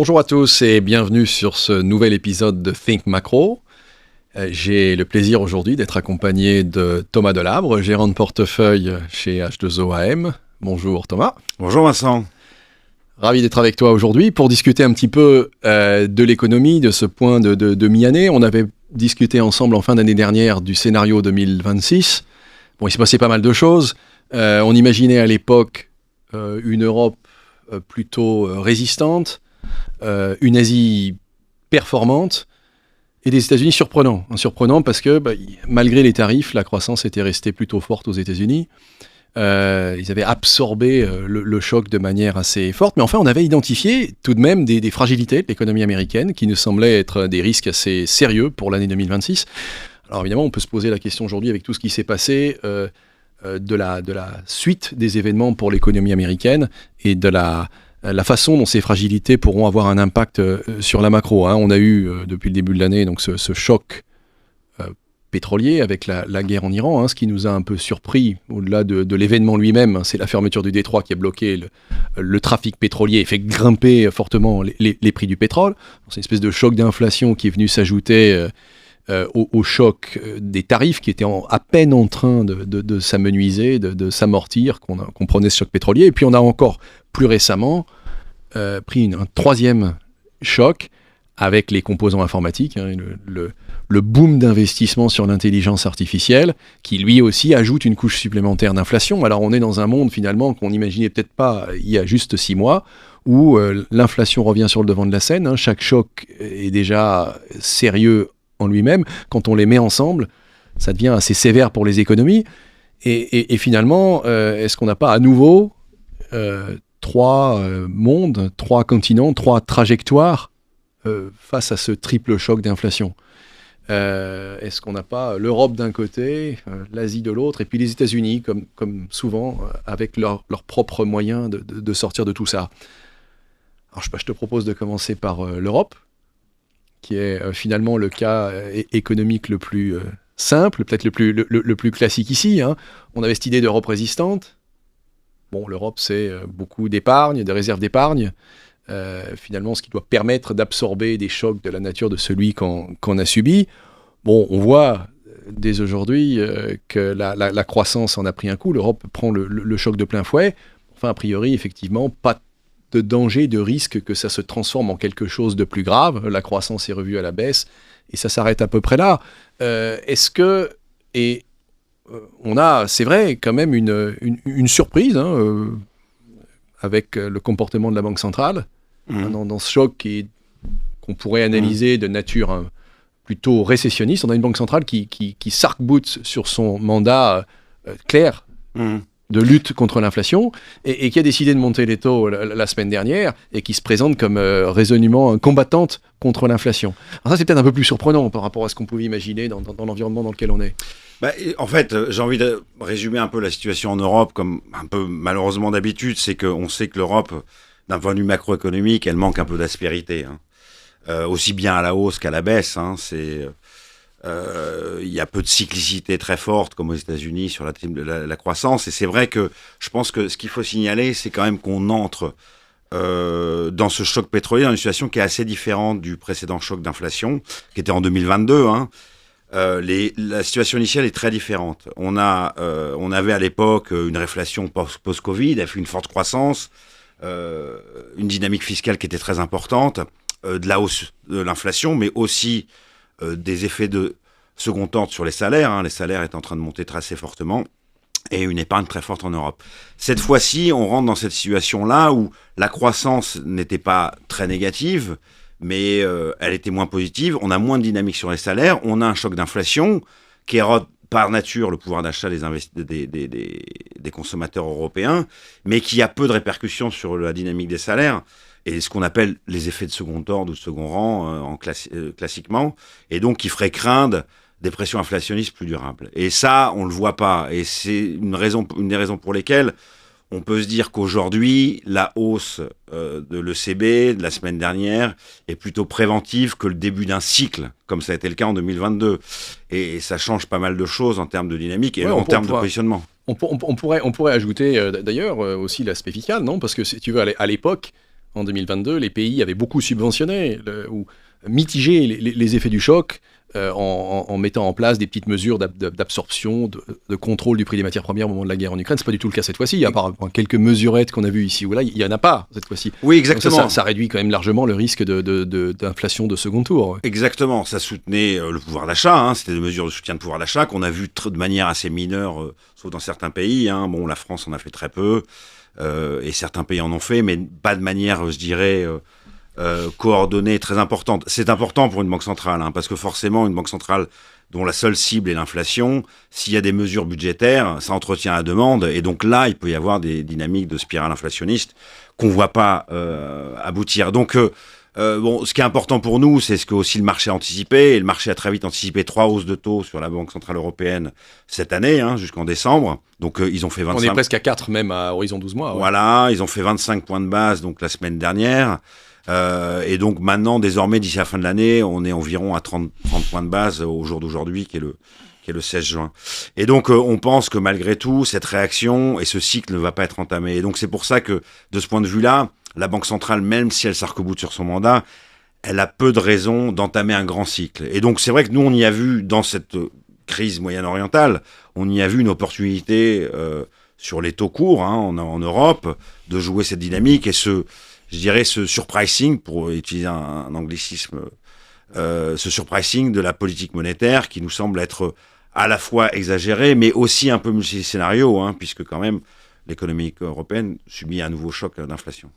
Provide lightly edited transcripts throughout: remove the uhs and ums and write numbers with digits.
Bonjour à tous et bienvenue sur ce nouvel épisode de Think Macro. J'ai le plaisir aujourd'hui d'être accompagné de Thomas Delabre, gérant de portefeuille chez H2OAM. Bonjour Thomas. Bonjour Vincent. Ravi d'être avec toi aujourd'hui pour discuter un petit peu de l'économie, de ce point de mi-année. On avait discuté ensemble en fin d'année dernière du scénario 2026. Bon, il s'est passé pas mal de choses. On imaginait à l'époque une Europe plutôt résistante, une Asie performante et des États-Unis surprenants. Surprenant parce que malgré les tarifs, la croissance était restée plutôt forte aux États-Unis. Ils avaient absorbé le choc de manière assez forte. Mais enfin, on avait identifié tout de même des fragilités de l'économie américaine qui nous semblaient être des risques assez sérieux pour l'année 2026. Alors évidemment, on peut se poser la question aujourd'hui avec tout ce qui s'est passé de la suite des événements pour l'économie américaine et de la façon dont ces fragilités pourront avoir un impact sur la macro. On a eu depuis le début de l'année donc ce choc pétrolier avec la guerre en Iran. Ce qui nous a un peu surpris au-delà de l'événement lui-même, c'est la fermeture du détroit qui a bloqué le trafic pétrolier et fait grimper fortement les prix du pétrole. C'est une espèce de choc d'inflation qui est venu s'ajouter au choc des tarifs qui étaient à peine en train de s'amenuiser, de s'amortir, qu'on prenait ce choc pétrolier. Et puis on a encore plus récemment pris un troisième choc avec les composants informatiques, le boom d'investissement sur l'intelligence artificielle, qui lui aussi ajoute une couche supplémentaire d'inflation. Alors on est dans un monde finalement qu'on n'imaginait peut-être pas il y a juste 6 mois, où l'inflation revient sur le devant de la scène. Chaque choc est déjà sérieux en lui-même. Quand on les met ensemble, ça devient assez sévère pour les économies. Et finalement, est-ce qu'on n'a pas à nouveau 3 mondes, 3 continents, 3 trajectoires face à ce triple choc d'inflation? Est-ce qu'on n'a pas l'Europe d'un côté, l'Asie de l'autre, et puis les États-Unis, comme souvent, avec leurs propres moyens de sortir de tout ça? Alors je te propose de commencer par l'Europe, qui est finalement le cas économique le plus simple, peut-être le plus classique ici. On avait cette idée d'Europe résistante. Bon, l'Europe, c'est beaucoup d'épargne, de réserves d'épargne. Finalement, ce qui doit permettre d'absorber des chocs de la nature de celui qu'on a subi. Bon, on voit dès aujourd'hui que la croissance en a pris un coup. L'Europe prend le choc de plein fouet. Enfin, a priori, effectivement, pas de danger, de risque que ça se transforme en quelque chose de plus grave. La croissance est revue à la baisse et ça s'arrête à peu près là. Est-ce que... Et on a, c'est vrai, quand même une surprise avec le comportement de la Banque centrale dans ce choc qu'on pourrait analyser de nature plutôt récessionniste. On a une Banque centrale qui s'arc-boute sur son mandat clair de lutte contre l'inflation et qui a décidé de monter les taux la semaine dernière et qui se présente comme résolument combattante contre l'inflation. Alors ça, c'est peut-être un peu plus surprenant par rapport à ce qu'on pouvait imaginer dans l'environnement dans lequel on est. En fait, j'ai envie de résumer un peu la situation en Europe comme un peu malheureusement d'habitude, c'est qu'on sait que l'Europe, d'un point de vue macroéconomique, elle manque un peu d'aspérité, aussi bien à la hausse qu'à la baisse. Il y a peu de cyclicité très forte comme aux États-Unis sur la croissance, et c'est vrai que je pense que ce qu'il faut signaler, c'est quand même qu'on entre dans ce choc pétrolier dans une situation qui est assez différente du précédent choc d'inflation qui était en 2022. La situation initiale est très différente. On avait à l'époque une réflation post-Covid, elle fait une forte croissance, une dynamique fiscale qui était très importante, de la hausse de l'inflation, mais aussi des effets de second ordre sur les salaires. Les salaires étaient en train de monter assez fortement et une épargne très forte en Europe. Cette fois-ci, on rentre dans cette situation-là où la croissance n'était pas très négative, mais elle était moins positive. On a moins de dynamique sur les salaires. On a un choc d'inflation qui érode par nature le pouvoir d'achat des consommateurs européens, mais qui a peu de répercussions sur la dynamique des salaires et ce qu'on appelle les effets de second ordre ou de second rang classiquement, et donc qui ferait craindre des pressions inflationnistes plus durables. Et ça, on le voit pas, et c'est une des raisons pour lesquelles on peut se dire qu'aujourd'hui, la hausse de l'ECB de la semaine dernière est plutôt préventive que le début d'un cycle, comme ça a été le cas en 2022. Et ça change pas mal de choses en termes de dynamique et en termes de positionnement. On pourrait ajouter d'ailleurs aussi l'aspect fiscal, non ? Parce que si tu veux, à l'époque, en 2022, les pays avaient beaucoup subventionné ou mitigé les effets du choc en mettant en place des petites mesures d'absorption, de contrôle du prix des matières premières au moment de la guerre en Ukraine. C'est pas du tout le cas cette fois-ci, à part quelques mesurettes qu'on a vues ici ou là, il n'y en a pas cette fois-ci. Oui, exactement. Donc ça réduit quand même largement le risque d'inflation de second tour. Exactement, ça soutenait le pouvoir d'achat, hein. C'était des mesures de soutien de pouvoir d'achat qu'on a vues de manière assez mineure, sauf dans certains pays, hein. Bon, la France en a fait très peu, et certains pays en ont fait, mais pas de manière, je dirais... coordonnée très importante. C'est important pour une banque centrale, hein, parce que forcément, une banque centrale dont la seule cible est l'inflation, s'il y a des mesures budgétaires, ça entretient la demande, et donc là, il peut y avoir des dynamiques de spirale inflationniste qu'on ne voit pas aboutir. Donc, bon, ce qui est important pour nous, c'est ce que aussi le marché a anticipé, et le marché a très vite anticipé 3 hausses de taux sur la Banque Centrale Européenne cette année, hein, jusqu'en décembre. Donc, ils ont fait 25... On est presque à 4 même à horizon 12 mois. Ouais. Voilà, ils ont fait 25 points de base donc la semaine dernière. Et donc maintenant, désormais, d'ici la fin de l'année, on est environ à 30 points de base au jour d'aujourd'hui, qui est le 16 juin. Et donc, on pense que malgré tout, cette réaction et ce cycle ne va pas être entamé. Et donc, c'est pour ça que, de ce point de vue-là, la Banque centrale, même si elle s'arc-boute sur son mandat, elle a peu de raisons d'entamer un grand cycle. Et donc, c'est vrai que nous, on y a vu, dans cette crise moyen-orientale, on y a vu une opportunité sur les taux courts, hein, en Europe, de jouer cette dynamique et je dirais ce surpricing, pour utiliser un anglicisme, ce surpricing de la politique monétaire qui nous semble être à la fois exagéré, mais aussi un peu multiscénario, hein, puisque quand même l'économie européenne subit un nouveau choc d'inflation.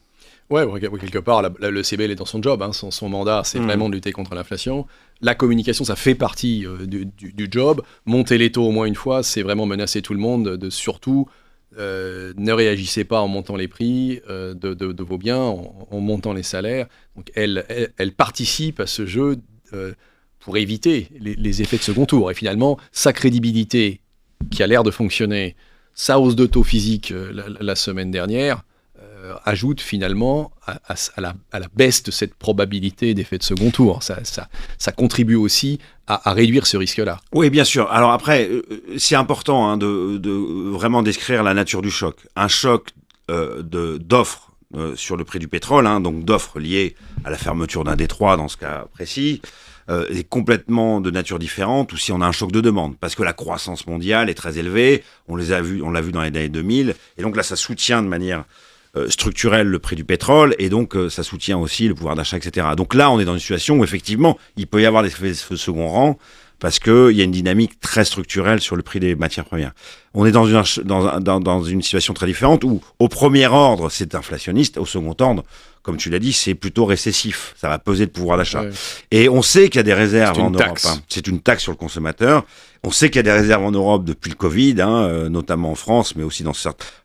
Ouais, quelque part, le CBL est dans son job, hein, son mandat, c'est vraiment de lutter contre l'inflation. La communication, ça fait partie du job. Monter les taux au moins une fois, c'est vraiment menacer tout le monde de surtout... ne réagissez pas en montant les prix de vos biens, en montant les salaires. Donc elle participe à ce jeu pour éviter les effets de second tour. Et finalement, sa crédibilité, qui a l'air de fonctionner, sa hausse de taux physique la semaine dernière, ajoute finalement à la baisse de cette probabilité d'effet de second tour. Ça contribue aussi à réduire ce risque-là. Oui, bien sûr. Alors après, c'est important, hein, de vraiment décrire la nature du choc. Un choc d'offres sur le prix du pétrole, hein, donc d'offres liées à la fermeture d'un détroit dans ce cas précis, est complètement de nature différente, ou si on a un choc de demande, parce que la croissance mondiale est très élevée, on l'a vu dans les années 2000, et donc là ça soutient de manière structurelle le prix du pétrole, et donc ça soutient aussi le pouvoir d'achat, etc. Donc là, on est dans une situation où effectivement, il peut y avoir des effets de second rang, parce qu'il y a une dynamique très structurelle sur le prix des matières premières. On est dans une situation très différente, où au premier ordre, c'est inflationniste, au second ordre, comme tu l'as dit, c'est plutôt récessif. Ça va peser le pouvoir d'achat. Ouais. Et on sait qu'il y a des réserves en Europe. Hein. C'est une taxe sur le consommateur. On sait qu'il y a des réserves en Europe depuis le Covid, hein, notamment en France, mais aussi dans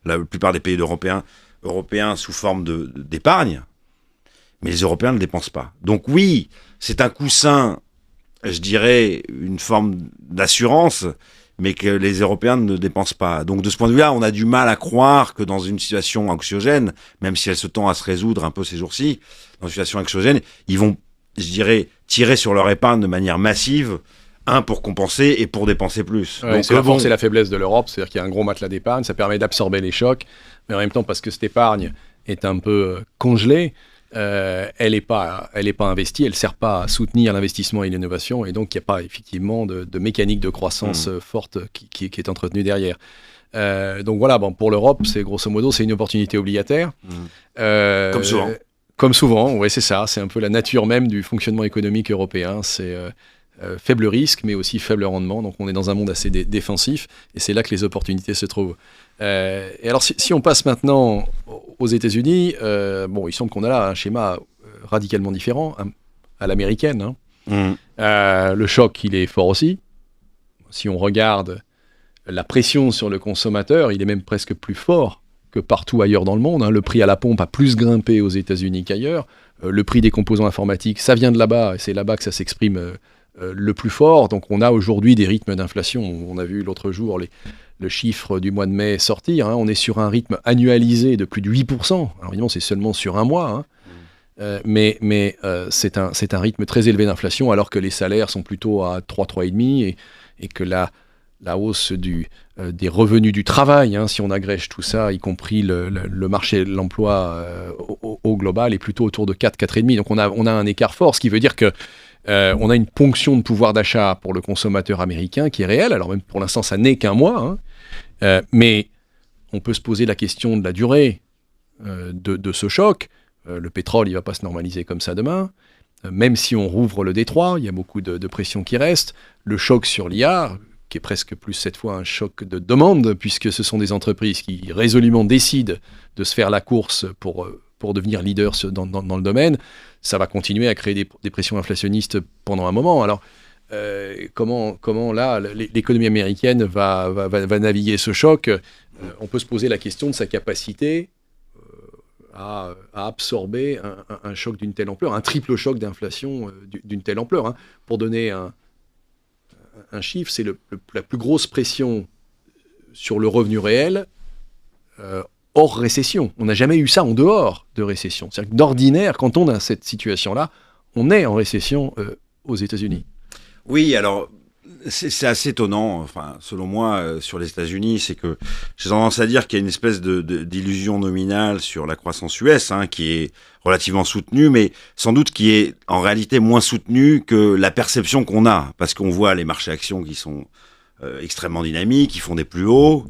la plupart des pays européens sous forme d'épargne, mais les Européens ne le dépensent pas. Donc oui, c'est un coussin, je dirais, une forme d'assurance, mais que les Européens ne dépensent pas. Donc de ce point de vue-là, on a du mal à croire que dans une situation anxiogène, même si elle se tend à se résoudre un peu ces jours-ci, dans une situation anxiogène, ils vont, je dirais, tirer sur leur épargne de manière massive, pour compenser et pour dépenser plus. Ouais, donc, c'est la force et la faiblesse de l'Europe, c'est-à-dire qu'il y a un gros matelas d'épargne, ça permet d'absorber les chocs, mais en même temps, parce que cette épargne est un peu congelée, elle n'est pas investie, elle ne sert pas à soutenir l'investissement et l'innovation, et donc il n'y a pas effectivement de mécanique de croissance forte qui est entretenue derrière. Donc voilà, bon, pour l'Europe, c'est grosso modo, c'est une opportunité obligataire. Comme souvent. Comme souvent, oui, c'est ça, c'est un peu la nature même du fonctionnement économique européen, c'est... faible risque, mais aussi faible rendement. Donc on est dans un monde assez défensif, et c'est là que les opportunités se trouvent. Et alors si on passe maintenant aux États-Unis, il semble qu'on a là un schéma radicalement différent, à l'américaine. Hein. Le choc, il est fort aussi. Si on regarde la pression sur le consommateur, il est même presque plus fort que partout ailleurs dans le monde. Hein. Le prix à la pompe a plus grimpé aux États-Unis qu'ailleurs. Le prix des composants informatiques, ça vient de là-bas, et c'est là-bas que ça s'exprime le plus fort. Donc on a aujourd'hui des rythmes d'inflation. On a vu l'autre jour le chiffre du mois de mai sortir. Hein. On est sur un rythme annualisé de plus de 8%. Alors évidemment, c'est seulement sur un mois. Hein. Mais c'est un rythme très élevé d'inflation, alors que les salaires sont plutôt à 3,5 et que la hausse des revenus du travail, hein, si on agrège tout ça, y compris le marché de l'emploi au global, est plutôt autour de 4,5. Donc on a un écart fort, ce qui veut dire que on a une ponction de pouvoir d'achat pour le consommateur américain qui est réelle. Alors même pour l'instant, ça n'est qu'un mois, hein, mais on peut se poser la question de la durée de ce choc. Le pétrole, il ne va pas se normaliser comme ça demain. Même si on rouvre le détroit, il y a beaucoup de pression qui reste. Le choc sur l'IA, qui est presque plus cette fois un choc de demande, puisque ce sont des entreprises qui résolument décident de se faire la course pour devenir leader dans le domaine, ça va continuer à créer des pressions inflationnistes pendant un moment. Alors, comment là, l'économie américaine va naviguer ce choc? On peut se poser la question de sa capacité à absorber un choc d'une telle ampleur, un triple choc d'inflation d'une telle ampleur. Hein. Pour donner un chiffre, c'est la plus grosse pression sur le revenu réel hors récession. On n'a jamais eu ça en dehors de récession. C'est-à-dire que d'ordinaire, quand on a cette situation-là, on est en récession aux États-Unis. Oui, alors c'est assez étonnant, enfin, selon moi, sur les États-Unis, c'est que j'ai tendance à dire qu'il y a une espèce d'illusion nominale sur la croissance US, hein, qui est relativement soutenue, mais sans doute qui est en réalité moins soutenue que la perception qu'on a, parce qu'on voit les marchés actions qui sont extrêmement dynamiques, qui font des plus hauts.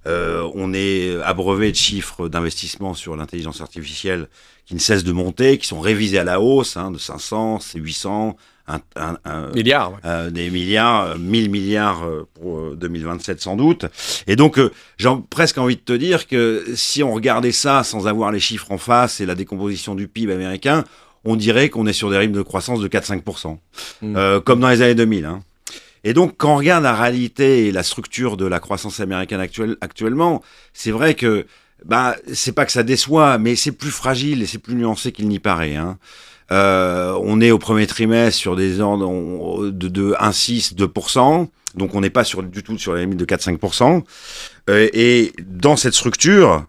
On est abreuvé de chiffres d'investissement sur l'intelligence artificielle qui ne cessent de monter, qui sont révisés à la hausse, hein, de 500, c'est 800, milliards, ouais. Des milliards, 1000 milliards pour 2027 sans doute. Et donc, j'ai presque envie de te dire que si on regardait ça sans avoir les chiffres en face et la décomposition du PIB américain, on dirait qu'on est sur des rythmes de croissance de 4-5%, comme dans les années 2000. Hein. Et donc, quand on regarde la réalité et la structure de la croissance américaine actuellement, c'est vrai que, c'est pas que ça déçoit, mais c'est plus fragile et c'est plus nuancé qu'il n'y paraît. Hein. On est au premier trimestre sur des ordres de 1,6, 2%. Donc, on n'est pas du tout sur la limite de 4-5%. Et dans cette structure,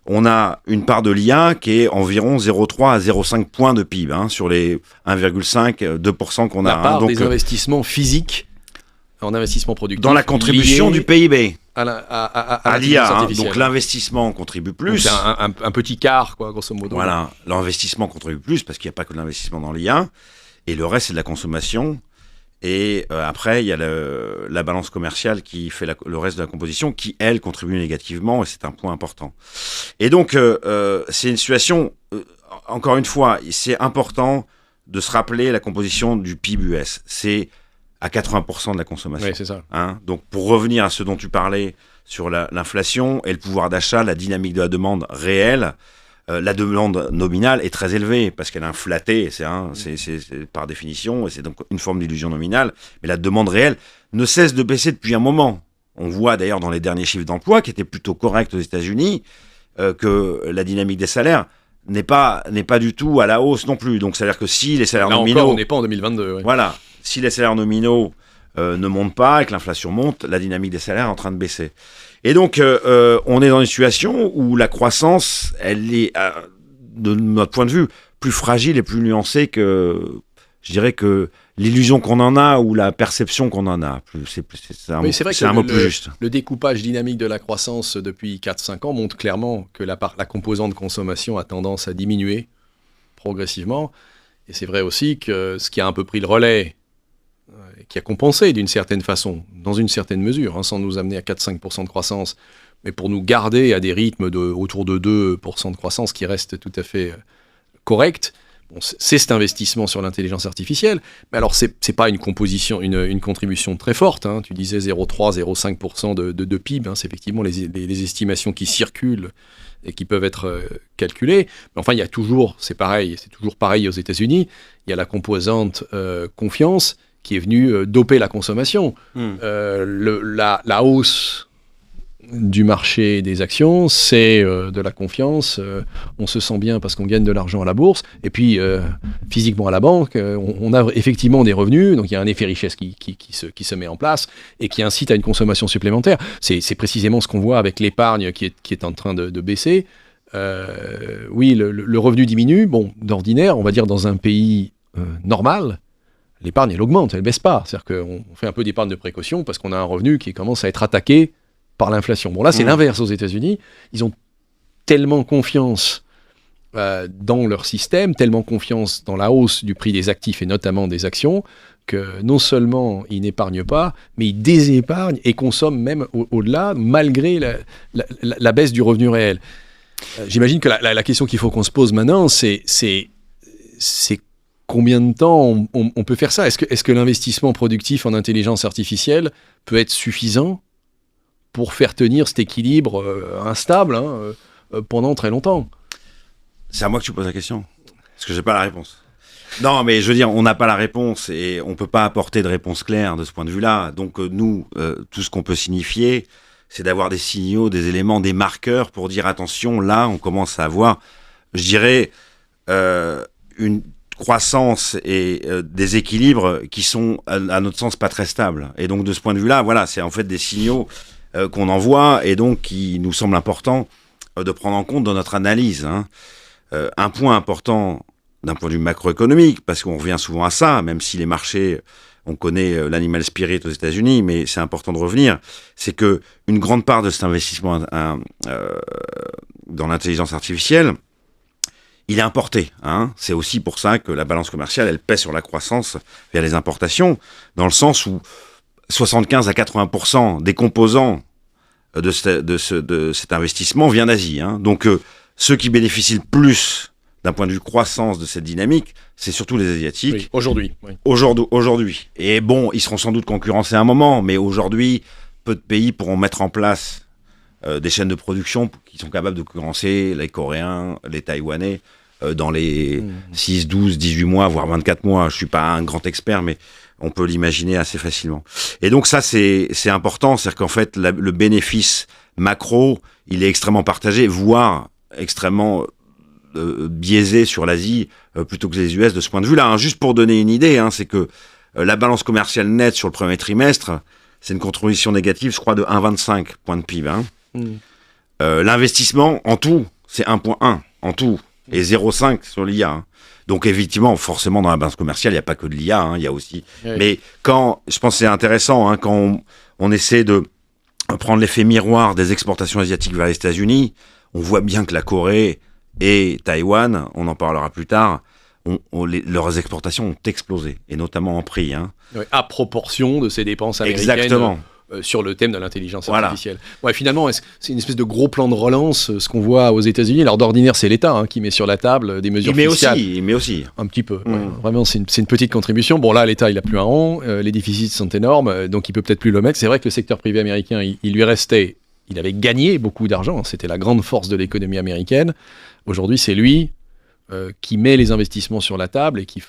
on a une part de l'IA qui est environ 0,3 à 0,5 points de PIB, hein, sur les 1,5, 2% qu'on a. La part hein, donc, des investissements physiques en investissement productif. Dans la contribution du PIB. À l'IA, hein, donc l'investissement contribue plus. C'est un petit quart, quoi, grosso modo. Voilà, l'investissement contribue plus parce qu'il n'y a pas que de l'investissement dans l'IA, et le reste c'est de la consommation. Et après, il y a la balance commerciale qui fait le reste de la composition, qui elle contribue négativement, et c'est un point important. Et donc, c'est une situation. Encore une fois, c'est important de se rappeler la composition du PIB US. C'est à 80% de la consommation. Oui, c'est ça. Hein, donc, pour revenir à ce dont tu parlais sur l'inflation et le pouvoir d'achat, la dynamique de la demande réelle, la demande nominale est très élevée parce qu'elle est inflatée, c'est par définition, et c'est donc une forme d'illusion nominale. Mais la demande réelle ne cesse de baisser depuis un moment. On voit d'ailleurs dans les derniers chiffres d'emploi, qui étaient plutôt corrects aux États-Unis, que la dynamique des salaires n'est pas du tout à la hausse non plus. Donc, c'est-à-dire que si les salaires nominaux... Encore, on n'est pas en 2022. Ouais. Voilà. Si les salaires nominaux ne montent pas et que l'inflation monte, la dynamique des salaires est en train de baisser. Et donc, on est dans une situation où la croissance, elle est, de notre point de vue, plus fragile et plus nuancée que, je dirais, que l'illusion qu'on en a ou la perception qu'on en a. C'est un mot plus juste. Le découpage dynamique de la croissance depuis 4-5 ans montre clairement que la composante consommation a tendance à diminuer progressivement. Et c'est vrai aussi que ce qui a un peu pris le relais, qui a compensé d'une certaine façon, dans une certaine mesure, hein, sans nous amener à 4-5% de croissance, mais pour nous garder à des rythmes autour de 2% de croissance qui restent tout à fait corrects. Bon, c'est cet investissement sur l'intelligence artificielle, mais alors c'est pas une composition, une contribution très forte. Hein. Tu disais 0,3-0,5% de PIB, hein, c'est effectivement les estimations qui circulent et qui peuvent être calculées. Mais enfin, il y a toujours, c'est toujours pareil aux États-Unis, il y a la composante confiance qui est venue doper la consommation. La hausse du marché des actions, c'est de la confiance. On se sent bien parce qu'on gagne de l'argent à la bourse. Et puis, physiquement à la banque, on a effectivement des revenus. Donc, il y a un effet richesse qui se met en place et qui incite à une consommation supplémentaire. C'est précisément ce qu'on voit avec l'épargne qui est en train de baisser. Oui, le revenu diminue. Bon, d'ordinaire, on va dire dans un pays normal, l'épargne, elle augmente, elle baisse pas. C'est-à-dire qu'on fait un peu d'épargne de précaution parce qu'on a un revenu qui commence à être attaqué par l'inflation. Bon, là, c'est l'inverse aux États-Unis. Ils ont tellement confiance dans leur système, tellement confiance dans la hausse du prix des actifs et notamment des actions, que non seulement ils n'épargnent pas, mais ils désépargnent et consomment même au-delà, malgré la baisse du revenu réel. J'imagine que la question qu'il faut qu'on se pose maintenant, c'est combien de temps on peut faire ça ? Est-ce que l'investissement productif en intelligence artificielle peut être suffisant pour faire tenir cet équilibre instable pendant très longtemps ? C'est à moi que tu poses la question, parce que j'ai pas la réponse. Non, mais je veux dire, on n'a pas la réponse et on peut pas apporter de réponse claire de ce point de vue-là. Donc nous, tout ce qu'on peut signifier, c'est d'avoir des signaux, des éléments, des marqueurs pour dire attention, là, on commence à avoir, je dirais, une croissance et des équilibres qui sont, à notre sens, pas très stables. Et donc de ce point de vue-là, voilà, c'est en fait des signaux qu'on envoie et donc qui nous semblent importants de prendre en compte dans notre analyse. Un point important d'un point de vue macroéconomique, parce qu'on revient souvent à ça, même si les marchés, on connaît l'animal spirit aux États-Unis, mais c'est important de revenir, c'est que une grande part de cet investissement dans l'intelligence artificielle, il est importé. C'est aussi pour ça que la balance commerciale, elle pèse sur la croissance via les importations, dans le sens où 75 à 80% des composants de cet investissement vient d'Asie. Donc ceux qui bénéficient le plus d'un point de vue croissance de cette dynamique, c'est surtout les Asiatiques. Oui, aujourd'hui. Oui. Aujourd'hui. Et bon, ils seront sans doute concurrencés à un moment, mais aujourd'hui, peu de pays pourront mettre en place des chaînes de production qui sont capables de concurrencer les Coréens, les Taïwanais, dans les 6, 12, 18 mois, voire 24 mois. Je suis pas un grand expert, mais on peut l'imaginer assez facilement. Et donc ça, c'est important, c'est-à-dire qu'en fait, le bénéfice macro, il est extrêmement partagé, voire extrêmement biaisé sur l'Asie plutôt que les US de ce point de vue-là. Juste pour donner une idée, c'est que la balance commerciale nette sur le premier trimestre, c'est une contribution négative, je crois, de 1,25 points de PIB. L'investissement, en tout, c'est 1,1 en tout, et 0,5 sur l'IA. Donc effectivement, forcément, dans la balance commerciale, il n'y a pas que de l'IA, il y a aussi... Oui. Mais je pense que c'est intéressant, quand on essaie de prendre l'effet miroir des exportations asiatiques vers les États-Unis, on voit bien que la Corée et Taïwan, on en parlera plus tard, leurs exportations ont explosé, et notamment en prix. Oui, à proportion de ces dépenses américaines. Exactement. Sur le thème de l'intelligence artificielle. Ouais, finalement, c'est une espèce de gros plan de relance, ce qu'on voit aux États-Unis. Alors d'ordinaire, c'est l'État qui met sur la table des mesures fiscales. Mais aussi. Un petit peu. Ouais. Vraiment, c'est une petite contribution. Bon, là, l'État, il a plus un rond. Les déficits sont énormes, donc il peut peut-être plus le mettre. C'est vrai que le secteur privé américain, il lui restait... Il avait gagné beaucoup d'argent. C'était la grande force de l'économie américaine. Aujourd'hui, c'est lui qui met les investissements sur la table et qui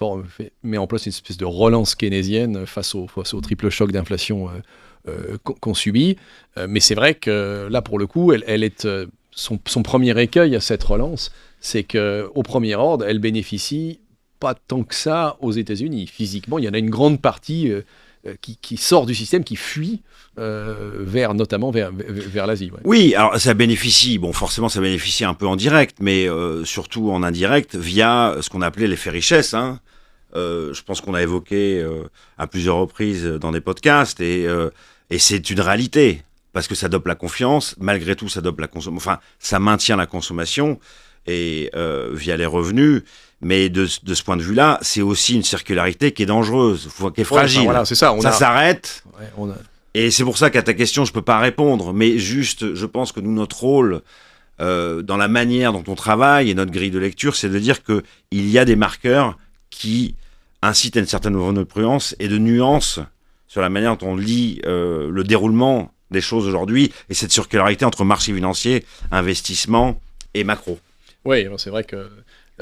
met en place une espèce de relance keynésienne face au triple choc d'inflation qu'on subit. Mais c'est vrai que là, pour le coup, elle est, son premier écueil à cette relance, c'est qu'au premier ordre, elle bénéficie pas tant que ça aux États-Unis. Physiquement, il y en a une grande partie qui sort du système, qui fuit notamment vers l'Asie. Ouais. Oui, alors ça bénéficie, forcément ça bénéficie un peu en direct, mais surtout en indirect via ce qu'on appelait l'effet richesse. Je pense qu'on a évoqué à plusieurs reprises dans des podcasts, et c'est une réalité, parce que ça dope la confiance, malgré tout ça dope la consommation, ça maintient la consommation, et via les revenus. Mais de ce point de vue-là, c'est aussi une circularité qui est dangereuse, qui est fragile. Voilà, c'est ça. Ça s'arrête. Ouais, Et c'est pour ça qu'à ta question, je peux pas répondre. Mais juste, je pense que nous, notre rôle, dans la manière dont on travaille et notre grille de lecture, c'est de dire que il y a des marqueurs qui incitent à une certaine forme de prudence et de nuance sur la manière dont on lit le déroulement des choses aujourd'hui et cette circularité entre marché financier, investissement et macro. Oui, c'est vrai que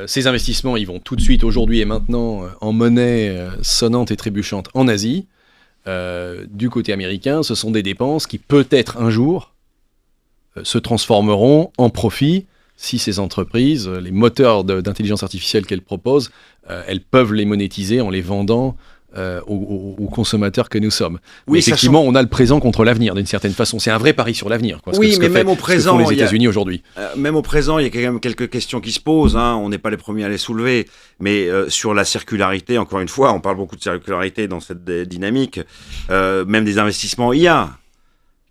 ces investissements, ils vont tout de suite, aujourd'hui et maintenant, en monnaie sonnante et trébuchante en Asie. Du côté américain, ce sont des dépenses qui, peut-être un jour, se transformeront en profit si ces entreprises, les moteurs d'intelligence artificielle qu'elles proposent, elles peuvent les monétiser en les vendant aux consommateurs que nous sommes. Oui, effectivement, on a le présent contre l'avenir, d'une certaine façon. C'est un vrai pari sur l'avenir. Quoi, oui, mais même au présent, ce que font les États-Unis aujourd'hui. Même au présent, il y a quand même quelques questions qui se posent. Hein. On n'est pas les premiers à les soulever. Mais sur la circularité, encore une fois, on parle beaucoup de circularité dans cette dynamique. Même des investissements IA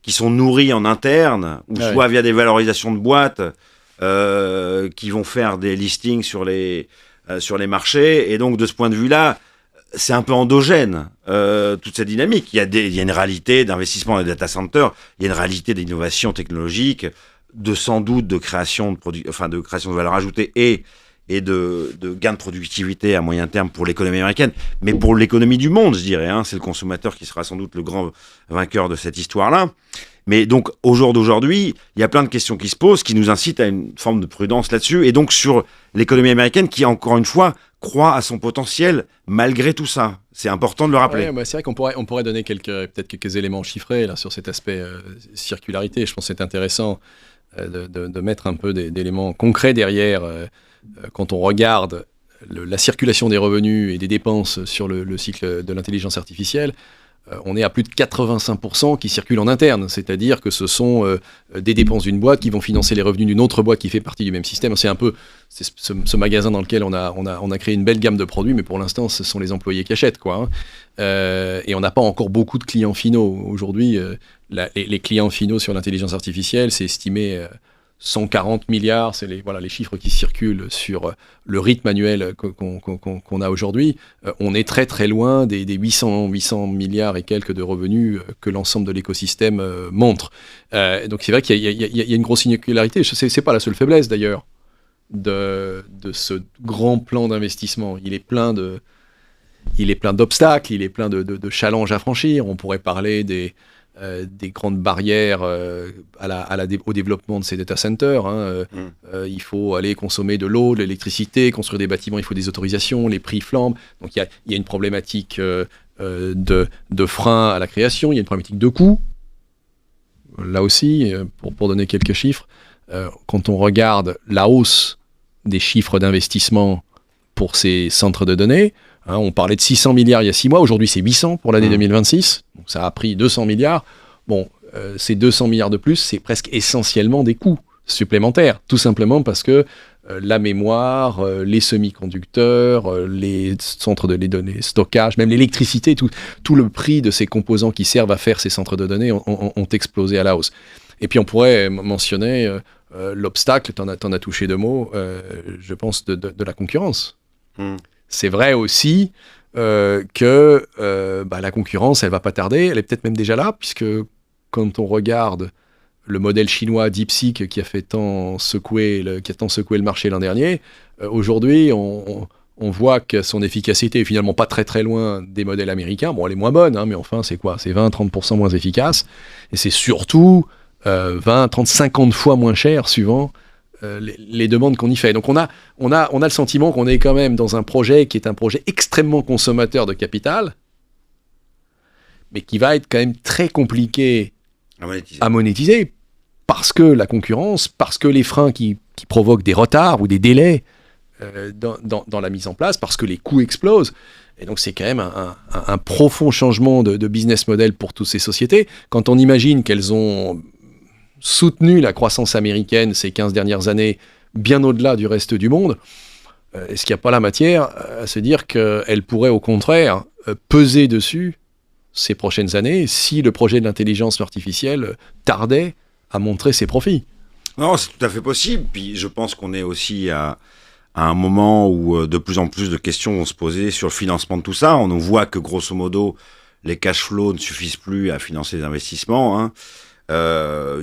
qui sont nourris en interne, ou soit via des valorisations de boîtes qui vont faire des listings sur les marchés. Et donc, de ce point de vue-là, c'est un peu endogène, toute cette dynamique. Il y a une réalité d'investissement dans les data centers, il y a une réalité d'innovation technologique, sans doute de création de création de valeur ajoutée et de gains de productivité à moyen terme pour l'économie américaine, mais pour l'économie du monde, je dirais. Hein, c'est le consommateur qui sera sans doute le grand vainqueur de cette histoire-là. Mais donc, au jour d'aujourd'hui, il y a plein de questions qui se posent, qui nous incitent à une forme de prudence là-dessus. Et donc, sur l'économie américaine, qui, encore une fois, croit à son potentiel malgré tout ça. C'est important de le rappeler. Ouais, c'est vrai qu'on pourrait donner peut-être quelques éléments chiffrés là, sur cet aspect circularité. Je pense que c'est intéressant de mettre un peu d'éléments concrets derrière quand on regarde la circulation des revenus et des dépenses sur le cycle de l'intelligence artificielle. On est à plus de 85% qui circulent en interne, c'est-à-dire que ce sont des dépenses d'une boîte qui vont financer les revenus d'une autre boîte qui fait partie du même système. C'est un peu ce magasin dans lequel on a créé une belle gamme de produits, mais pour l'instant, ce sont les employés qui achètent, quoi. Hein. Et on n'a pas encore beaucoup de clients finaux. Aujourd'hui, les clients finaux sur l'intelligence artificielle, c'est estimé 140 milliards, c'est les chiffres qui circulent sur le rythme annuel qu'on a aujourd'hui. On est très très loin des 800 milliards et quelques de revenus que l'ensemble de l'écosystème montre. Donc c'est vrai qu'il y a une grosse inégalité. C'est pas la seule faiblesse d'ailleurs de ce grand plan d'investissement. Il est plein d'obstacles, il est plein de challenges à franchir. On pourrait parler des grandes barrières au développement de ces data centers. Hein. Il faut aller consommer de l'eau, de l'électricité, construire des bâtiments, il faut des autorisations, les prix flambent. Donc il y a une problématique de frein à la création, il y a une problématique de coût. Là aussi, pour donner quelques chiffres, quand on regarde la hausse des chiffres d'investissement pour ces centres de données, hein, on parlait de 600 milliards il y a 6 mois, aujourd'hui c'est 800 pour l'année 2026, donc ça a pris 200 milliards. Bon, ces 200 milliards de plus, c'est presque essentiellement des coûts supplémentaires, tout simplement parce que la mémoire, les semi-conducteurs, les centres de données, stockage, même l'électricité, tout le prix de ces composants qui servent à faire ces centres de données ont explosé à la hausse. Et puis on pourrait mentionner l'obstacle, t'en as touché 2 mots, je pense, de la concurrence. C'est vrai aussi que la concurrence, elle va pas tarder, elle est peut-être même déjà là, puisque quand on regarde le modèle chinois DeepSeek qui a tant secoué le marché l'an dernier, aujourd'hui on voit que son efficacité est finalement pas très très loin des modèles américains. Bon, elle est moins bonne, hein, mais enfin c'est quoi ? C'est 20-30% moins efficace, et c'est surtout 20, 30, 50 fois moins cher suivant les demandes qu'on y fait. Donc on a le sentiment qu'on est quand même dans un projet qui est un projet extrêmement consommateur de capital, mais qui va être quand même très compliqué à monétiser parce que la concurrence, parce que les freins qui provoquent des retards ou des délais dans la mise en place, parce que les coûts explosent. Et donc c'est quand même un profond changement de business model pour toutes ces sociétés. Quand on imagine qu'elles ont soutenu la croissance américaine ces 15 dernières années bien au-delà du reste du monde, est-ce qu'il n'y a pas la matière à se dire qu'elle pourrait au contraire peser dessus ces prochaines années si le projet de l'intelligence artificielle tardait à montrer ses profits? Non, c'est tout à fait possible. Puis je pense qu'on est aussi à un moment où de plus en plus de questions vont se poser sur le financement de tout ça. On voit que grosso modo, les cash flows ne suffisent plus à financer les investissements, hein. Y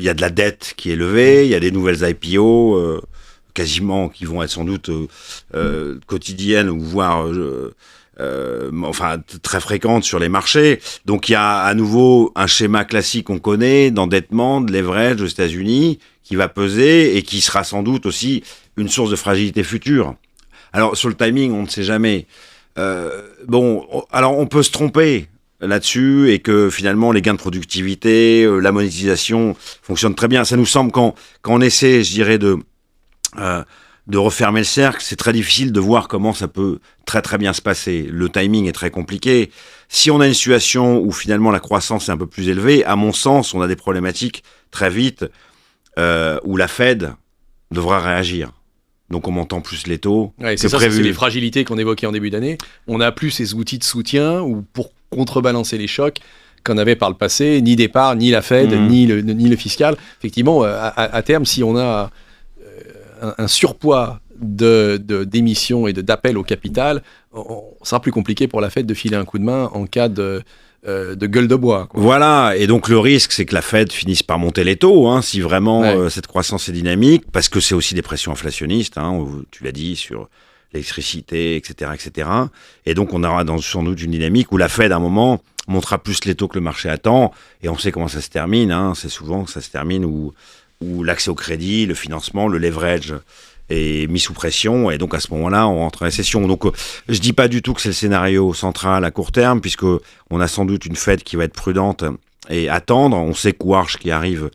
a de la dette qui est levée, il y a des nouvelles IPO quasiment qui vont être sans doute quotidiennes ou voire très fréquentes sur les marchés. Donc il y a à nouveau un schéma classique qu'on connaît d'endettement, de leverage aux États-Unis qui va peser et qui sera sans doute aussi une source de fragilité future. Alors sur le timing, on ne sait jamais. Alors on peut se tromper là-dessus et que finalement les gains de productivité, la monétisation fonctionnent très bien. Ça nous semble quand on essaie, je dirais, de refermer le cercle, c'est très difficile de voir comment ça peut très très bien se passer. Le timing est très compliqué. Si on a une situation où finalement la croissance est un peu plus élevée, à mon sens, on a des problématiques très vite où la Fed devra réagir. Donc on monte plus les taux que prévu. C'est les fragilités qu'on évoquait en début d'année. On n'a plus ces outils de soutien ou pour contrebalancer les chocs qu'on avait par le passé, ni d'épargne, ni la Fed, ni le fiscal. Effectivement, à terme, si on a un surpoids d'émissions et d'appels au capital, ça sera plus compliqué pour la Fed de filer un coup de main en cas de gueule de bois, quoi. Voilà, et donc le risque, c'est que la Fed finisse par monter les taux, si vraiment cette croissance est dynamique, parce que c'est aussi des pressions inflationnistes, tu l'as dit, sur l'électricité, etc., etc. Et donc on aura sans doute une dynamique où la Fed, à un moment, montera plus les taux que le marché attend, et on sait comment ça se termine, c'est souvent que ça se termine où l'accès au crédit, le financement, le leverage est mis sous pression, et donc à ce moment-là, on rentre en récession. Donc je dis pas du tout que c'est le scénario central à court terme, puisque on a sans doute une Fed qui va être prudente et attendre. On sait que Warsh, qui arrive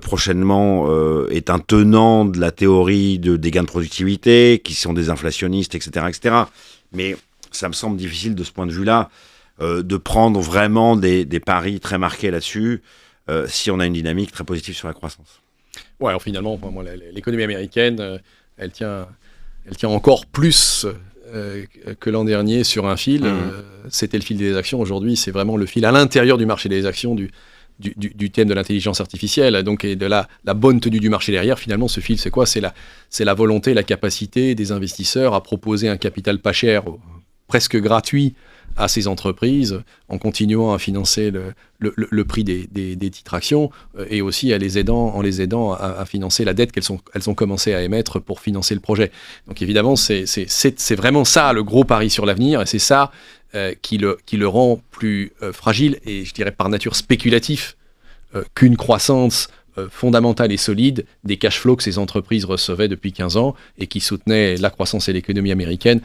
prochainement, est un tenant de la théorie des gains de productivité, qui sont des inflationnistes, etc., etc. Mais ça me semble difficile de ce point de vue-là de prendre vraiment des paris très marqués là-dessus si on a une dynamique très positive sur la croissance. Ouais, alors finalement, l'économie américaine, elle tient encore plus que l'an dernier sur un fil. C'était le fil des actions. Aujourd'hui, c'est vraiment le fil à l'intérieur du marché des actions du thème de l'intelligence artificielle, donc, et de la bonne tenue du marché derrière. Finalement, ce fil, c'est quoi ? C'est la volonté, la capacité des investisseurs à proposer un capital pas cher, presque gratuit, à ces entreprises, en continuant à financer le prix des titres actions, et aussi en les aidant à financer la dette qu'elles ont commencé à émettre pour financer le projet. Donc évidemment, c'est vraiment ça le gros pari sur l'avenir, et c'est ça qui le rend plus fragile, et je dirais par nature spéculatif, qu'une croissance fondamentale et solide des cash flows que ces entreprises recevaient depuis 15 ans et qui soutenaient la croissance et l'économie américaine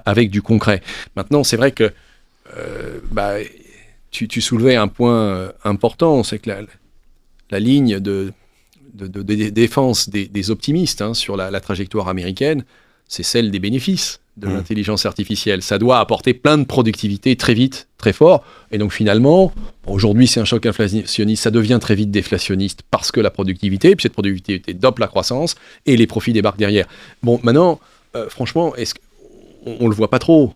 avec du concret. Maintenant, c'est vrai que tu soulevais un point important, c'est que la ligne de défense des optimistes sur la trajectoire américaine, c'est celle des bénéfices de l'intelligence artificielle. Ça doit apporter plein de productivité très vite, très fort. Et donc finalement, aujourd'hui c'est un choc inflationniste, ça devient très vite déflationniste parce que la productivité, puis cette productivité dope la croissance et les profits débarquent derrière. Bon, maintenant, franchement, on ne le voit pas trop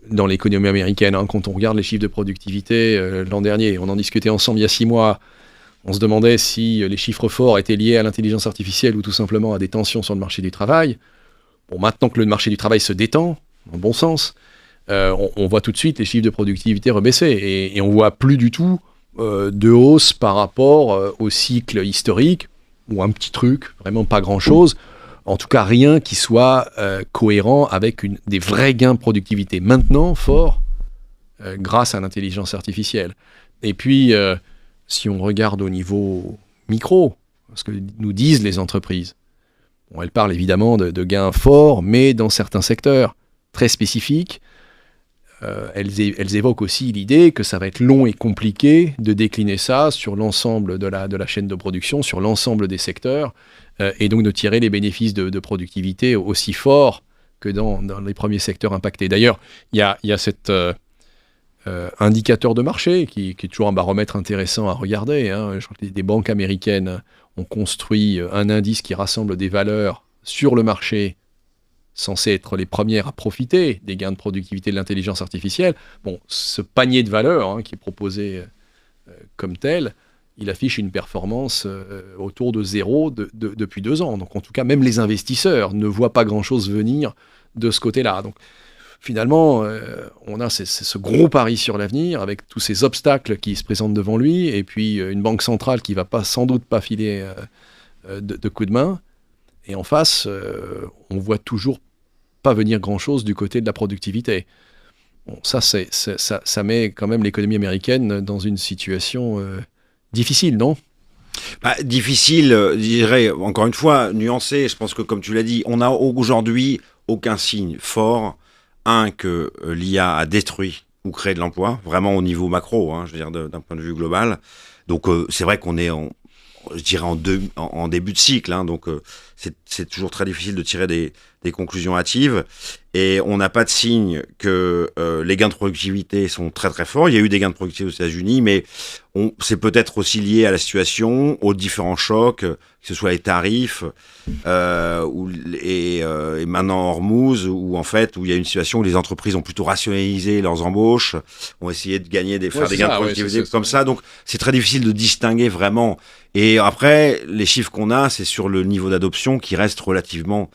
dans l'économie américaine. Quand on regarde les chiffres de productivité l'an dernier, on en discutait ensemble il y a 6 mois, on se demandait si les chiffres forts étaient liés à l'intelligence artificielle ou tout simplement à des tensions sur le marché du travail. Bon, maintenant que le marché du travail se détend, dans le bon sens, on voit tout de suite les chiffres de productivité rebaisser et on ne voit plus du tout de hausse par rapport au cycle historique, ou un petit truc, vraiment pas grand-chose, en tout cas rien qui soit cohérent avec des vrais gains de productivité maintenant forts grâce à l'intelligence artificielle. Et puis, si on regarde au niveau micro, ce que nous disent les entreprises, elles parlent évidemment de gains forts, mais dans certains secteurs très spécifiques, elles évoquent aussi l'idée que ça va être long et compliqué de décliner ça sur l'ensemble de la chaîne de production, sur l'ensemble des secteurs, et donc de tirer les bénéfices de productivité aussi forts que dans les premiers secteurs impactés. D'ailleurs, il y a cet indicateur de marché qui est toujours un baromètre intéressant à regarder. Je crois que des banques américaines ont construit un indice qui rassemble des valeurs sur le marché censées être les premières à profiter des gains de productivité de l'intelligence artificielle. Bon, ce panier de valeurs qui est proposé comme tel, il affiche une performance autour de 0 depuis 2 ans. Donc en tout cas, même les investisseurs ne voient pas grand-chose venir de ce côté-là. Donc finalement, on a ce gros pari sur l'avenir avec tous ces obstacles qui se présentent devant lui, et puis une banque centrale qui ne va sans doute pas filer de coup de main. Et en face, on ne voit toujours pas venir grand-chose du côté de la productivité. Bon, ça met quand même l'économie américaine dans une situation difficile, non ? Difficile, je dirais, encore une fois, nuancé. Je pense que, comme tu l'as dit, on n'a aujourd'hui aucun signe fort que l'IA a détruit ou créé de l'emploi, vraiment au niveau macro, je veux dire d'un point de vue global. Donc c'est vrai qu'on est je dirais en début de cycle, hein, donc c'est toujours très difficile de tirer des conclusions hâtives. Et on n'a pas de signe que les gains de productivité sont très très forts. Il y a eu des gains de productivité aux États-Unis, mais c'est peut-être aussi lié à la situation, aux différents chocs, que ce soit les tarifs et maintenant Hormuz, où en fait où il y a une situation où les entreprises ont plutôt rationalisé leurs embauches, ont essayé de faire des gains de productivité comme ça. Donc c'est très difficile de distinguer vraiment. Et après, les chiffres qu'on a, c'est sur le niveau d'adoption qui reste relativement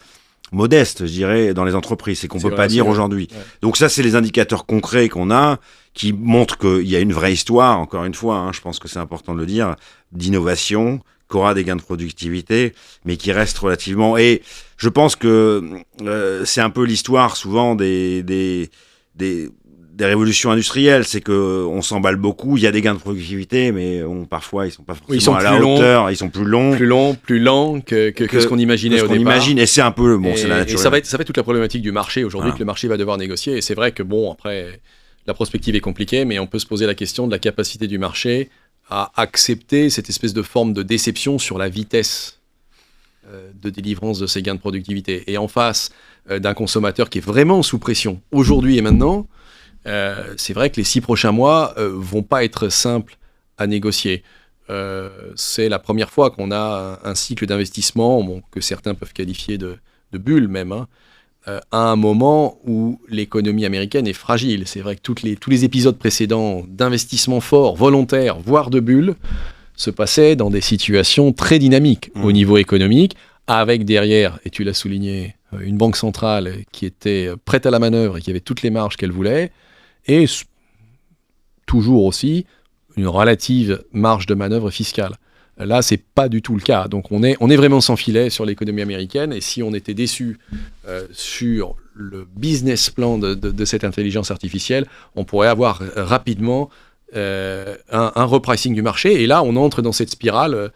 modeste, je dirais, dans les entreprises. C'est qu'on peut pas dire aujourd'hui. Ouais. Donc ça, c'est les indicateurs concrets qu'on a qui montrent qu'il y a une vraie histoire, encore une fois, hein, je pense que c'est important de le dire, d'innovation, qu'aura des gains de productivité, mais qui reste relativement... Et je pense que c'est un peu l'histoire, souvent, des révolutions industrielles, c'est que on s'emballe beaucoup, il y a des gains de productivité, mais parfois ils sont pas forcément à la hauteur, ils sont plus longs, plus lents que ce qu'on imaginait au départ. Et c'est un peu c'est la nature. Et ça va être toute la problématique du marché aujourd'hui, que le marché va devoir négocier. Et c'est vrai que après la prospective est compliquée, mais on peut se poser la question de la capacité du marché à accepter cette espèce de forme de déception sur la vitesse de délivrance de ces gains de productivité. Et en face d'un consommateur qui est vraiment sous pression aujourd'hui et maintenant. C'est vrai que les 6 prochains mois vont pas être simples à négocier. C'est la première fois qu'on a un cycle d'investissement que certains peuvent qualifier de bulle même, hein, à un moment où l'économie américaine est fragile. C'est vrai que tous les épisodes précédents d'investissement fort, volontaire, voire de bulle, se passaient dans des situations très dynamiques au niveau économique, avec derrière, et tu l'as souligné, une banque centrale qui était prête à la manœuvre et qui avait toutes les marges qu'elle voulait, et toujours aussi une relative marge de manœuvre fiscale. Là, c'est pas du tout le cas. Donc on est vraiment sans filet sur l'économie américaine, et si on était déçu sur le business plan de cette intelligence artificielle, on pourrait avoir rapidement un repricing du marché, et là on entre dans cette spirale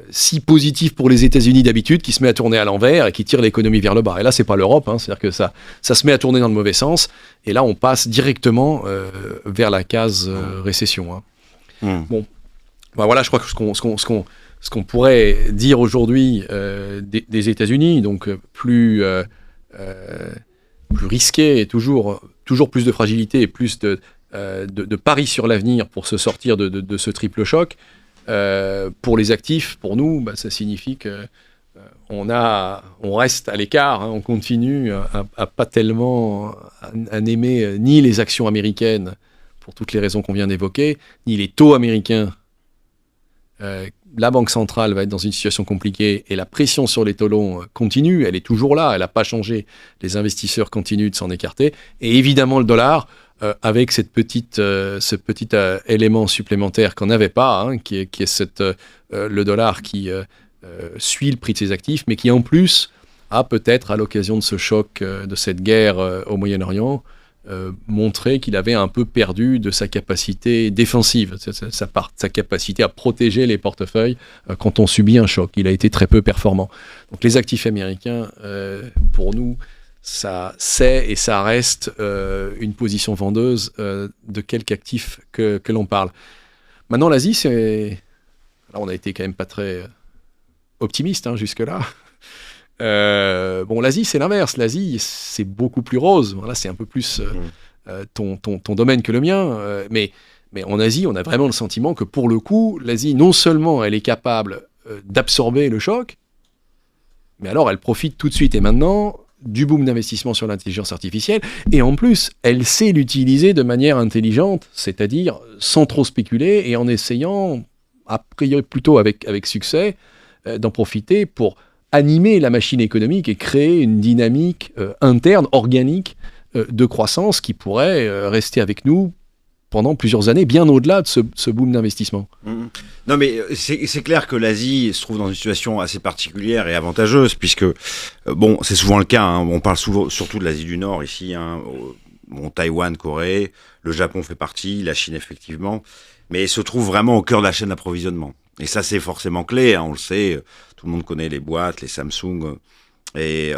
si positive pour les États-Unis d'habitude, qui se met à tourner à l'envers et qui tire l'économie vers le bas. Et là, c'est pas l'Europe, hein, c'est-à-dire que ça se met à tourner dans le mauvais sens, et là, on passe directement vers la case récession. Hein. Bon, voilà, je crois que ce qu'on pourrait dire aujourd'hui des États-Unis, donc plus risqué, et toujours plus de fragilité et plus de paris sur l'avenir pour se sortir de ce triple choc. Pour les actifs, pour nous, ça signifie que on reste à l'écart, hein, on continue à pas tellement à n'aimer ni les actions américaines pour toutes les raisons qu'on vient d'évoquer, ni les taux américains. La Banque centrale va être dans une situation compliquée, et la pression sur les taux longs continue, elle est toujours là, elle n'a pas changé, les investisseurs continuent de s'en écarter, et évidemment le dollar, avec ce petit élément supplémentaire qu'on n'avait pas, hein, qui est le dollar qui suit le prix de ses actifs, mais qui en plus a peut-être, à l'occasion de ce choc, de cette guerre au Moyen-Orient, montré qu'il avait un peu perdu de sa capacité défensive, sa capacité à protéger les portefeuilles quand on subit un choc. Il a été très peu performant. Donc les actifs américains, pour nous, c'est et ça reste une position vendeuse de quelque actif que l'on parle. Maintenant, l'Asie, là, on a été quand même pas très optimiste, hein, jusque-là. L'Asie, c'est l'inverse. L'Asie, c'est beaucoup plus rose. Là, c'est un peu plus ton domaine que le mien. Mais en Asie, on a vraiment le sentiment que, pour le coup, l'Asie, non seulement elle est capable d'absorber le choc, mais alors elle profite tout de suite et maintenant du boom d'investissement sur l'intelligence artificielle, et en plus, elle sait l'utiliser de manière intelligente, c'est-à-dire sans trop spéculer et en essayant, a priori plutôt avec succès, d'en profiter pour animer la machine économique et créer une dynamique interne, organique, de croissance qui pourrait rester avec nous pendant plusieurs années, bien au-delà de ce boom d'investissement. Non, mais c'est clair que l'Asie se trouve dans une situation assez particulière et avantageuse, puisque, c'est souvent le cas, hein, on parle surtout de l'Asie du Nord ici, hein, Taïwan, Corée, le Japon fait partie, la Chine effectivement, mais se trouve vraiment au cœur de la chaîne d'approvisionnement. Et ça, c'est forcément clé, hein, on le sait, tout le monde connaît les boîtes, les Samsung et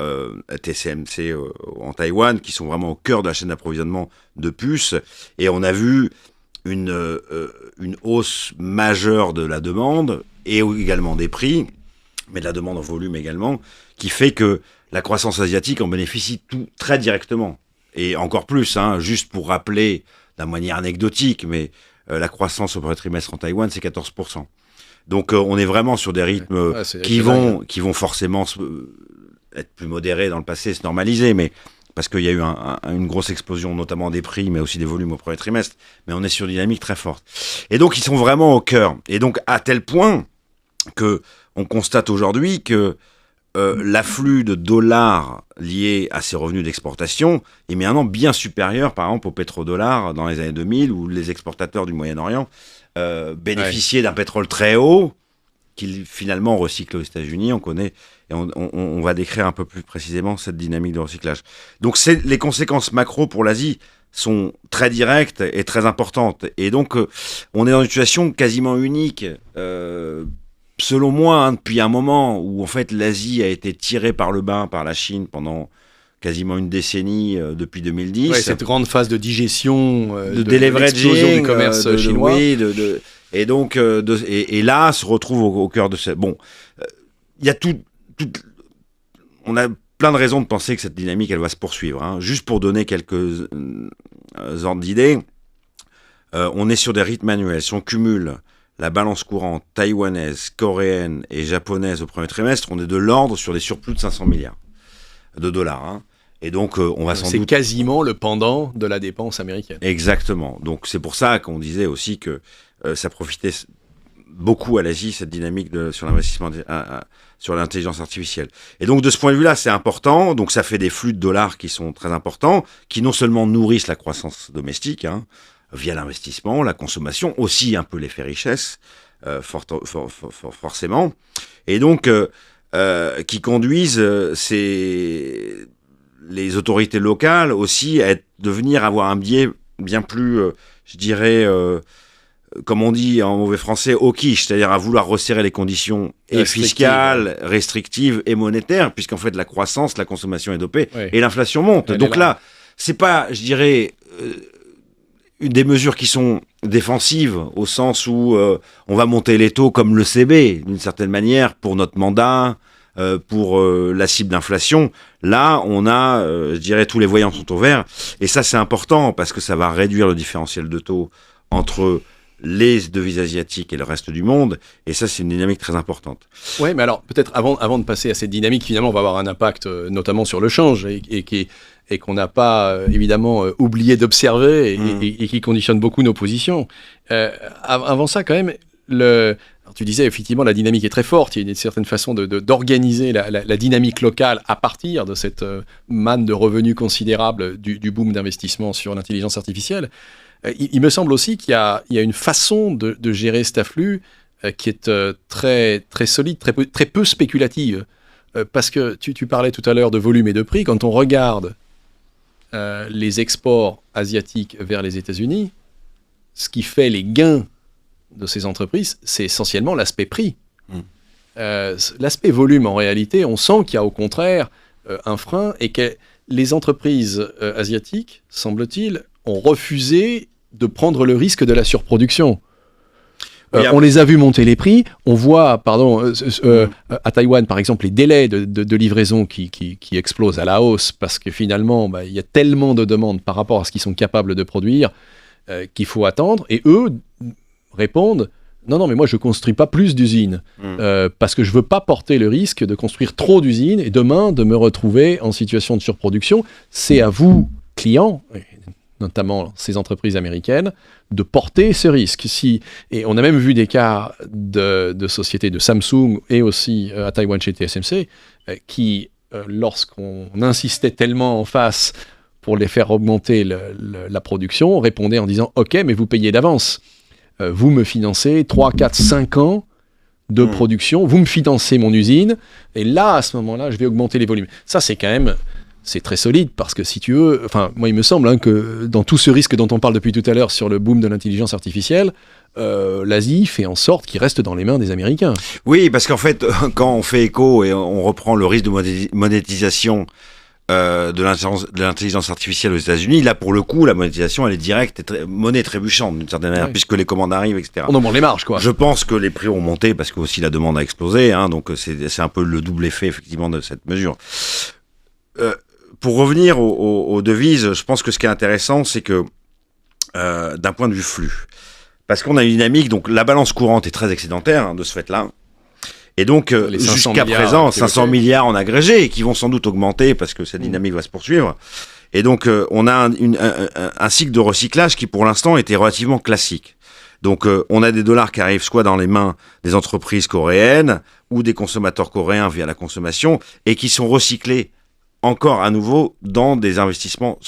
TSMC en Taïwan, qui sont vraiment au cœur de la chaîne d'approvisionnement de puces. Et on a vu une hausse majeure de la demande et également des prix, mais de la demande en volume également, qui fait que la croissance asiatique en bénéficie très directement. Et encore plus, juste pour rappeler d'une manière anecdotique, mais la croissance au premier trimestre en Taïwan, c'est 14%. Donc on est vraiment sur des rythmes qui vont forcément être plus modérés dans le passé, se normaliser, mais parce qu'il y a eu une grosse explosion, notamment des prix, mais aussi des volumes au premier trimestre. Mais on est sur une dynamique très forte. Et donc ils sont vraiment au cœur. Et donc à tel point que on constate aujourd'hui que l'afflux de dollars lié à ces revenus d'exportation est maintenant bien supérieur, par exemple, au pétrodollar dans les années 2000, où les exportateurs du Moyen-Orient bénéficiaient d'un pétrole très haut, qu'ils finalement recyclent aux États-Unis. On connaît, et on va décrire un peu plus précisément cette dynamique de recyclage. Donc les conséquences macro pour l'Asie sont très directes et très importantes. Et donc, on est dans une situation quasiment unique, selon moi, depuis un moment où en fait l'Asie a été tirée par le bas par la Chine pendant quasiment une décennie depuis 2010. Ouais, cette grande phase de digestion, de deleveraging du commerce chinois. Et donc, et là se retrouve au cœur de ça. Bon, il y a on a plein de raisons de penser que cette dynamique elle va se poursuivre. Juste pour donner quelques ordres d'idées, on est sur des rythmes annuels. Si on cumule la balance courante taïwanaise, coréenne et japonaise au premier trimestre, on est de l'ordre sur des surplus de 500 milliards de dollars. Et donc, on va sans doute... C'est quasiment le pendant de la dépense américaine. Exactement. Donc, c'est pour ça qu'on disait aussi que ça profitait beaucoup à l'Asie, cette dynamique sur l'investissement sur l'intelligence artificielle. Et donc, de ce point de vue-là, c'est important. Donc, ça fait des flux de dollars qui sont très importants, qui non seulement nourrissent la croissance domestique, via l'investissement, la consommation, aussi un peu l'effet richesse, forcément. Et donc, qui conduisent les autorités locales aussi à avoir un biais bien plus, je dirais, comme on dit en mauvais français, au quiche, c'est-à-dire à vouloir resserrer les conditions fiscales, restrictives et monétaires, puisqu'en fait la croissance, la consommation est dopée et l'inflation monte. Donc là, c'est pas, je dirais, des mesures qui sont défensives au sens où on va monter les taux comme le CB, d'une certaine manière, pour notre mandat, pour la cible d'inflation. Là, on a, je dirais, tous les voyants sont au vert. Et ça, c'est important parce que ça va réduire le différentiel de taux entre les devises asiatiques et le reste du monde. Et ça, c'est une dynamique très importante. Oui, mais alors, peut-être avant de passer à cette dynamique, finalement, on va avoir un impact notamment sur le change et qu'on n'a pas, évidemment, oublié d'observer et qui conditionne beaucoup nos positions. Avant ça, quand même, alors, tu disais, effectivement, la dynamique est très forte. Il y a une certaine façon d'organiser la dynamique locale à partir de cette manne de revenus considérable du boom d'investissement sur l'intelligence artificielle. Il me semble aussi qu'il y a une façon de gérer cet afflux qui est très, très solide, très peu spéculative. Parce que tu parlais tout à l'heure de volume et de prix. Quand on regarde les exports asiatiques vers les États-Unis, ce qui fait les gains de ces entreprises, c'est essentiellement l'aspect prix. L'aspect volume, en réalité, on sent qu'il y a au contraire un frein et que les entreprises asiatiques, semble-t-il, ont refusé de prendre le risque de la surproduction. On les a vus monter les prix. On voit, à Taïwan, par exemple, les délais de livraison qui explosent à la hausse parce que finalement, il y a tellement de demandes par rapport à ce qu'ils sont capables de produire qu'il faut attendre. Et eux répondent « Non, mais moi, je ne construis pas plus d'usines parce que je ne veux pas porter le risque de construire trop d'usines et demain de me retrouver en situation de surproduction. C'est à vous, clients, notamment ces entreprises américaines, de porter ce risque. Et on a même vu des cas de sociétés de Samsung et aussi à Taïwan chez TSMC qui, lorsqu'on insistait tellement en face pour les faire augmenter la production, répondaient en disant « Ok, mais vous payez d'avance. Vous me financez 3, 4, 5 ans de production, vous me financez mon usine, et là, à ce moment-là, je vais augmenter les volumes. » Ça, c'est quand même... C'est très solide parce que si tu veux, moi il me semble que dans tout ce risque dont on parle depuis tout à l'heure sur le boom de l'intelligence artificielle, l'Asie fait en sorte qu'il reste dans les mains des Américains. Oui, parce qu'en fait, quand on fait écho et on reprend le risque de monétisation de l'intelligence artificielle aux États-Unis. Là, pour le coup, la monétisation, elle est directe et monnaie trébuchante, d'une certaine manière, puisque les commandes arrivent, etc. On en mange les marges, quoi. Je pense que les prix ont monté parce que aussi la demande a explosé, hein, donc c'est un peu le double effet, effectivement, de cette mesure. Pour revenir aux devises, je pense que ce qui est intéressant, c'est que d'un point de vue flux, parce qu'on a une dynamique, donc la balance courante est très excédentaire, hein, de ce fait-là. Et donc, jusqu'à présent, 500 milliards en agrégé, qui vont sans doute augmenter parce que cette dynamique va se poursuivre. Et donc, on a un cycle de recyclage qui, pour l'instant, était relativement classique. Donc, on a des dollars qui arrivent soit dans les mains des entreprises coréennes ou des consommateurs coréens via la consommation et qui sont recyclés encore à nouveau dans des investissements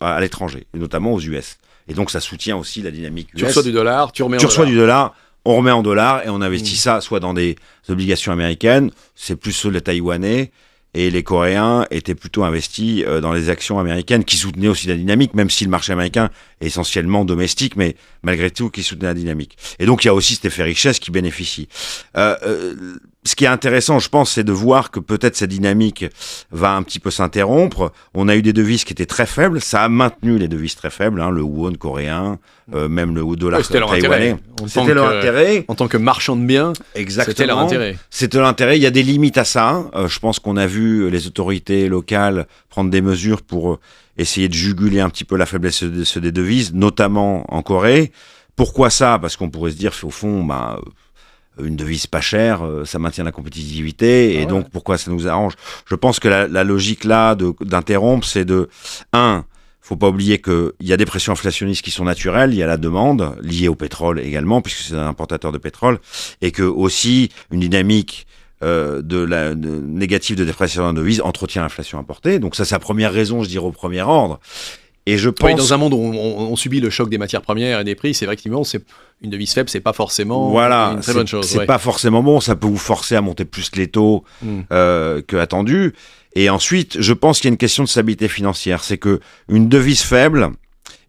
à l'étranger, et notamment aux US. Et donc, ça soutient aussi la dynamique US. Tu reçois du dollar, tu remets en dollars. Tu reçois du dollar. On remet en dollars et on investit ça soit dans des obligations américaines, c'est plus sur les Taïwanais, et les Coréens étaient plutôt investis dans les actions américaines qui soutenaient aussi la dynamique, même si le marché américain est essentiellement domestique, mais malgré tout qui soutenait la dynamique. Et donc il y a aussi cet effet richesse qui bénéficie. Ce qui est intéressant, je pense, c'est de voir que peut-être cette dynamique va un petit peu s'interrompre. On a eu des devises qui étaient très faibles, ça a maintenu les devises très faibles, hein, le won coréen, même le dollar taïwanais. C'était leur intérêt. En tant que marchand de biens, c'était leur intérêt. C'était leur intérêt. Il y a des limites à ça. Je pense qu'on a vu les autorités locales prendre des mesures pour essayer de juguler un petit peu la faiblesse des devises, notamment en Corée. Pourquoi ça ? Parce qu'on pourrait se dire, au fond, une devise pas chère, ça maintient la compétitivité, et donc pourquoi ça nous arrange ? Je pense que la logique là d'interrompre, c'est faut pas oublier qu'il y a des pressions inflationnistes qui sont naturelles, il y a la demande liée au pétrole également, puisque c'est un importateur de pétrole, et que aussi une dynamique négative de dépréciation de devises entretient l'inflation importée. Donc ça, c'est la première raison, je dirais, au premier ordre. Et je pense... dans un monde où on subit le choc des matières premières et des prix, c'est vrai qu'effectivement, une devise faible, c'est pas forcément une très bonne chose. C'est pas forcément bon, ça peut vous forcer à monter plus les taux que attendu. Et ensuite, je pense qu'il y a une question de stabilité financière. C'est que une devise faible,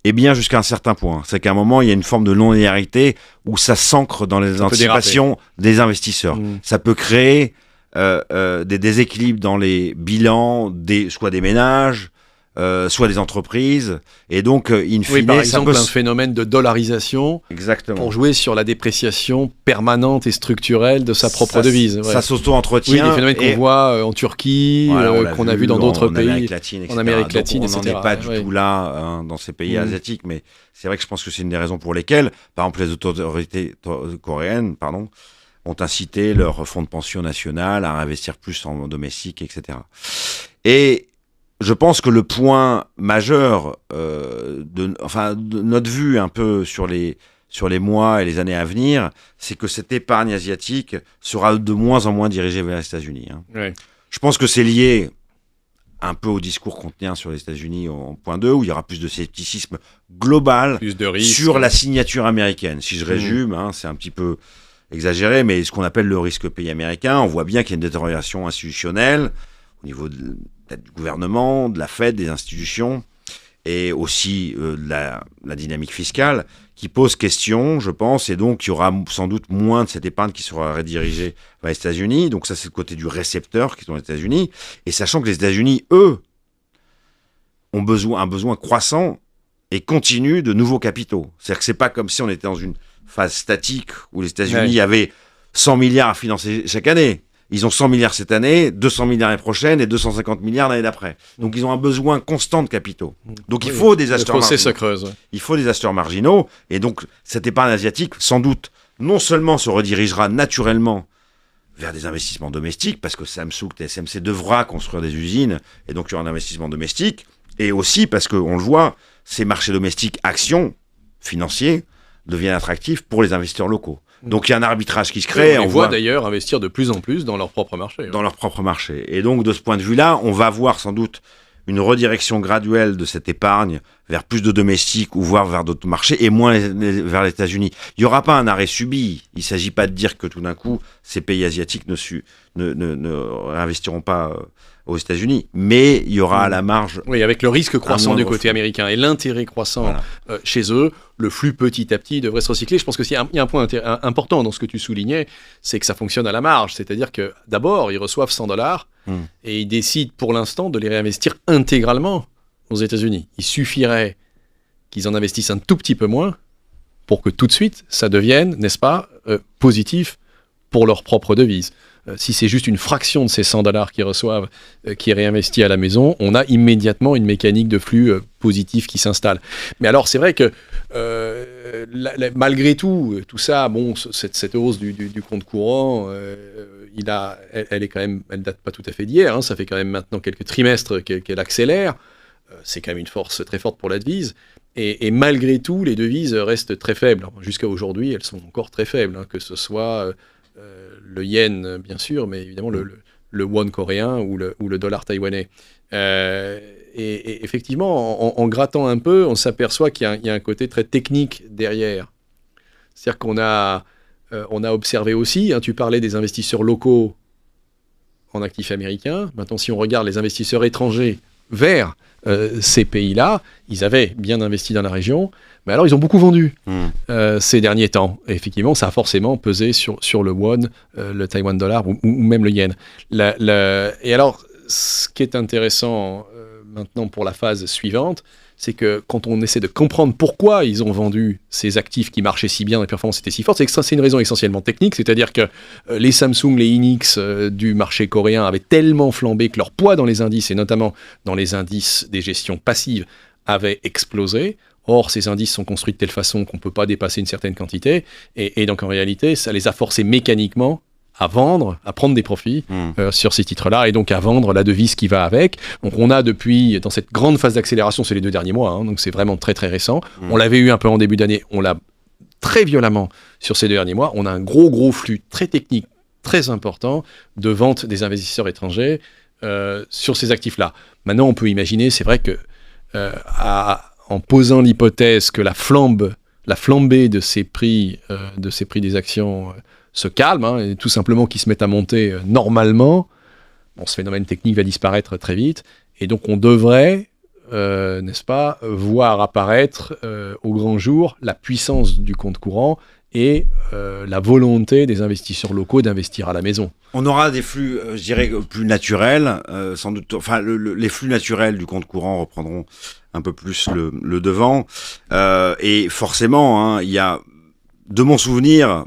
eh bien, jusqu'à un certain point. C'est qu'à un moment, il y a une forme de non-linéarité où ça s'ancre dans les anticipations des investisseurs. Ça peut créer des déséquilibres dans les bilans, soit des ménages, soit des entreprises, et donc in fine, par exemple, un phénomène de dollarisation. Exactement. Pour jouer sur la dépréciation permanente et structurelle de sa propre devise. Ça s'auto-entretient. Oui, des phénomènes qu'on voit en Turquie, qu'on a vu dans d'autres pays, en Amérique latine, etc. On n'en est pas du tout là dans ces pays asiatiques, mais c'est vrai que je pense que c'est une des raisons pour lesquelles, par exemple, les autorités coréennes, ont incité leur fonds de pension national à investir plus en domestique, etc. Et je pense que le point majeur de notre vue un peu sur les mois et les années à venir, c'est que cette épargne asiatique sera de moins en moins dirigée vers les États-Unis. Je pense que c'est lié un peu au discours qu'on tient sur les États-Unis en point 2, où il y aura plus de scepticisme global sur la signature américaine. Si je résume, c'est un petit peu exagéré, mais ce qu'on appelle le risque pays américain, on voit bien qu'il y a une détérioration institutionnelle au niveau peut-être du gouvernement, de la Fed, des institutions, et aussi de la dynamique fiscale, qui pose question, je pense, et donc il y aura sans doute moins de cette épargne qui sera redirigée vers les États-Unis. Donc ça, c'est le côté du récepteur qui sont les États-Unis, et sachant que les États-Unis, eux, ont un besoin croissant et continu de nouveaux capitaux. C'est-à-dire que c'est pas comme si on était dans une phase statique où les États-Unis avaient 100 milliards à financer chaque année. Ils ont 100 milliards cette année, 200 milliards l'année prochaine et 250 milliards l'année d'après. Donc ils ont un besoin constant de capitaux. Donc il faut des acheteurs marginaux. Se creuse. Il faut des acheteurs marginaux. Et donc cette épargne asiatique, sans doute, non seulement se redirigera naturellement vers des investissements domestiques, parce que Samsung, TSMC devra construire des usines, et donc il y aura un investissement domestique, et aussi parce qu'on le voit, ces marchés domestiques actions, financiers, deviennent attractifs pour les investisseurs locaux. Donc il y a un arbitrage qui se crée. On voit d'ailleurs investir de plus en plus dans leur propre marché. Dans leur propre marché. Et donc de ce point de vue-là, on va voir sans doute une redirection graduelle de cette épargne vers plus de domestiques ou voire vers d'autres marchés et moins vers les États-Unis. Il n'y aura pas un arrêt subi. Il ne s'agit pas de dire que tout d'un coup, ces pays asiatiques ne réinvestiront pas aux États-Unis, mais il y aura à la marge... Oui, avec le risque croissant du côté américain et l'intérêt croissant chez eux, le flux petit à petit devrait se recycler. Je pense qu'il y a un point important dans ce que tu soulignais, c'est que ça fonctionne à la marge. C'est-à-dire que d'abord, ils reçoivent $100 et ils décident pour l'instant de les réinvestir intégralement aux États-Unis. Il suffirait qu'ils en investissent un tout petit peu moins pour que tout de suite, ça devienne, n'est-ce pas, positif pour leur propre devise. Si c'est juste une fraction de ces $100 qu'ils reçoivent qui est réinvesti à la maison, on a immédiatement une mécanique de flux positif qui s'installe. Mais alors, c'est vrai que malgré tout ça, bon, cette hausse du compte courant, elle est quand même, elle date pas tout à fait d'hier. Hein, ça fait quand même maintenant quelques trimestres qu'elle accélère. C'est quand même une force très forte pour la devise. Et malgré tout, les devises restent très faibles. Jusqu'à aujourd'hui, elles sont encore très faibles, hein, que ce soit le yen, bien sûr, mais évidemment le won coréen ou le dollar taïwanais. Et effectivement, en grattant un peu, on s'aperçoit qu'il y a un côté très technique derrière. C'est-à-dire qu'on a observé aussi, hein, tu parlais des investisseurs locaux en actifs américains. Maintenant, si on regarde les investisseurs étrangers vers ces pays-là, ils avaient bien investi dans la région, mais alors ils ont beaucoup vendu ces derniers temps. Et effectivement, ça a forcément pesé sur le won, le Taiwan dollar ou même le yen. Et alors, ce qui est intéressant maintenant pour la phase suivante, c'est que quand on essaie de comprendre pourquoi ils ont vendu ces actifs qui marchaient si bien, les performances étaient si fortes, c'est une raison essentiellement technique, c'est-à-dire que les Samsung, les Hynix du marché coréen avaient tellement flambé que leur poids dans les indices, et notamment dans les indices des gestions passives, avait explosé. Or, ces indices sont construits de telle façon qu'on ne peut pas dépasser une certaine quantité, et donc en réalité, ça les a forcés mécaniquement à vendre, à prendre des profits sur ces titres-là, et donc à vendre la devise qui va avec. Donc on a depuis, dans cette grande phase d'accélération, c'est les 2 derniers mois, hein, donc c'est vraiment très très récent. On l'avait eu un peu en début d'année, on l'a très violemment sur ces 2 derniers mois. On a un gros flux très technique, très important de vente des investisseurs étrangers sur ces actifs-là. Maintenant, on peut imaginer, c'est vrai que en posant l'hypothèse que la flambée de ces prix des actions se calme, hein, et tout simplement qu'ils se mettent à monter normalement, ce phénomène technique va disparaître très vite, et donc on devrait, n'est-ce pas, voir apparaître au grand jour la puissance du compte courant et la volonté des investisseurs locaux d'investir à la maison. On aura des flux, je dirais, plus naturels, sans doute. Enfin, les flux naturels du compte courant reprendront un peu plus le devant, et forcément, hein, il y a, de mon souvenir,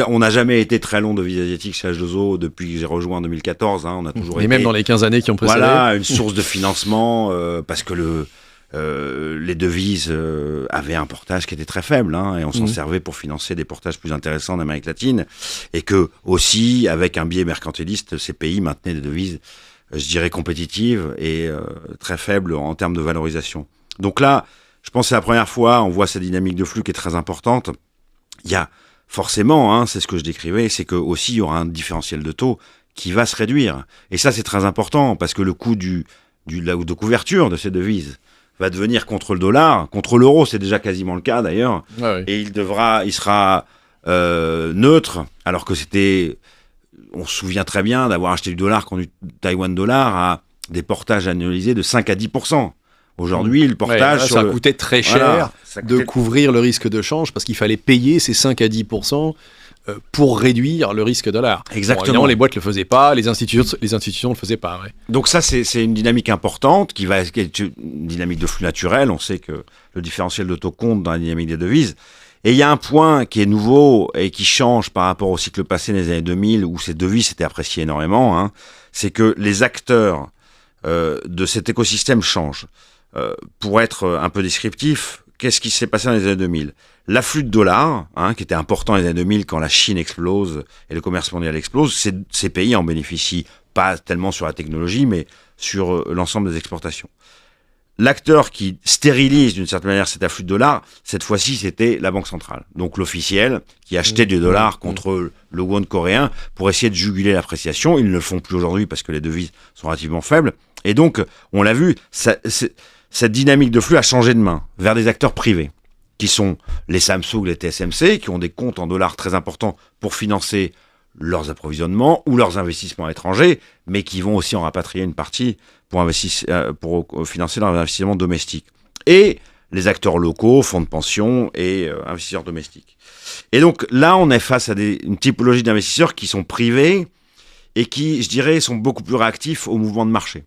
on n'a jamais été très long de devises asiatiques chez H2O depuis que j'ai rejoint en 2014. Hein, on a toujours été... Et même dans les 15 années qui ont précédé. Voilà, une source de financement, parce que les devises avaient un portage qui était très faible, hein, et on s'en servait pour financer des portages plus intéressants en Amérique latine, et que aussi, avec un biais mercantiliste, ces pays maintenaient des devises, je dirais, compétitives et très faibles en termes de valorisation. Donc là, je pense que c'est la première fois, on voit cette dynamique de flux qui est très importante. Il y a forcément, hein, c'est ce que je décrivais, c'est que aussi il y aura un différentiel de taux qui va se réduire. Et ça, c'est très important, parce que le coût de couverture de ces devises va devenir contre le dollar, contre l'euro, c'est déjà quasiment le cas d'ailleurs, et il sera neutre, alors que on se souvient très bien d'avoir acheté du dollar contre du Taïwan dollar à des portages annualisés de 5 à 10%. Aujourd'hui, le portage... ça coûtait très cher de couvrir le risque de change, parce qu'il fallait payer ces 5 à 10% pour réduire le risque dollar. Exactement. Évidemment, les boîtes ne le faisaient pas, les institutions ne le faisaient pas. Ouais. Donc ça, c'est une dynamique importante, qui est une dynamique de flux naturel. On sait que le différentiel de taux compte dans la dynamique des devises. Et il y a un point qui est nouveau et qui change par rapport au cycle passé des années 2000, où ces devises s'étaient appréciées énormément, hein, c'est que les acteurs de cet écosystème changent. Pour être un peu descriptif, qu'est-ce qui s'est passé dans les années 2000 ? L'afflux de dollars, hein, qui était important dans les années 2000 quand la Chine explose et le commerce mondial explose, ces pays en bénéficient pas tellement sur la technologie, mais sur l'ensemble des exportations. L'acteur qui stérilise d'une certaine manière cet afflux de dollars, cette fois-ci, c'était la Banque centrale. Donc l'officiel qui achetait des dollars contre le won coréen pour essayer de juguler l'appréciation. Ils ne le font plus aujourd'hui parce que les devises sont relativement faibles. Et donc, on l'a vu, cette dynamique de flux a changé de main vers des acteurs privés, qui sont les Samsung, les TSMC, qui ont des comptes en dollars très importants pour financer leurs approvisionnements ou leurs investissements étrangers, mais qui vont aussi en rapatrier une partie pour financer leurs investissements domestiques. Et les acteurs locaux, fonds de pension et investisseurs domestiques. Et donc là, on est face à une typologie d'investisseurs qui sont privés et qui, je dirais, sont beaucoup plus réactifs aux mouvements de marché.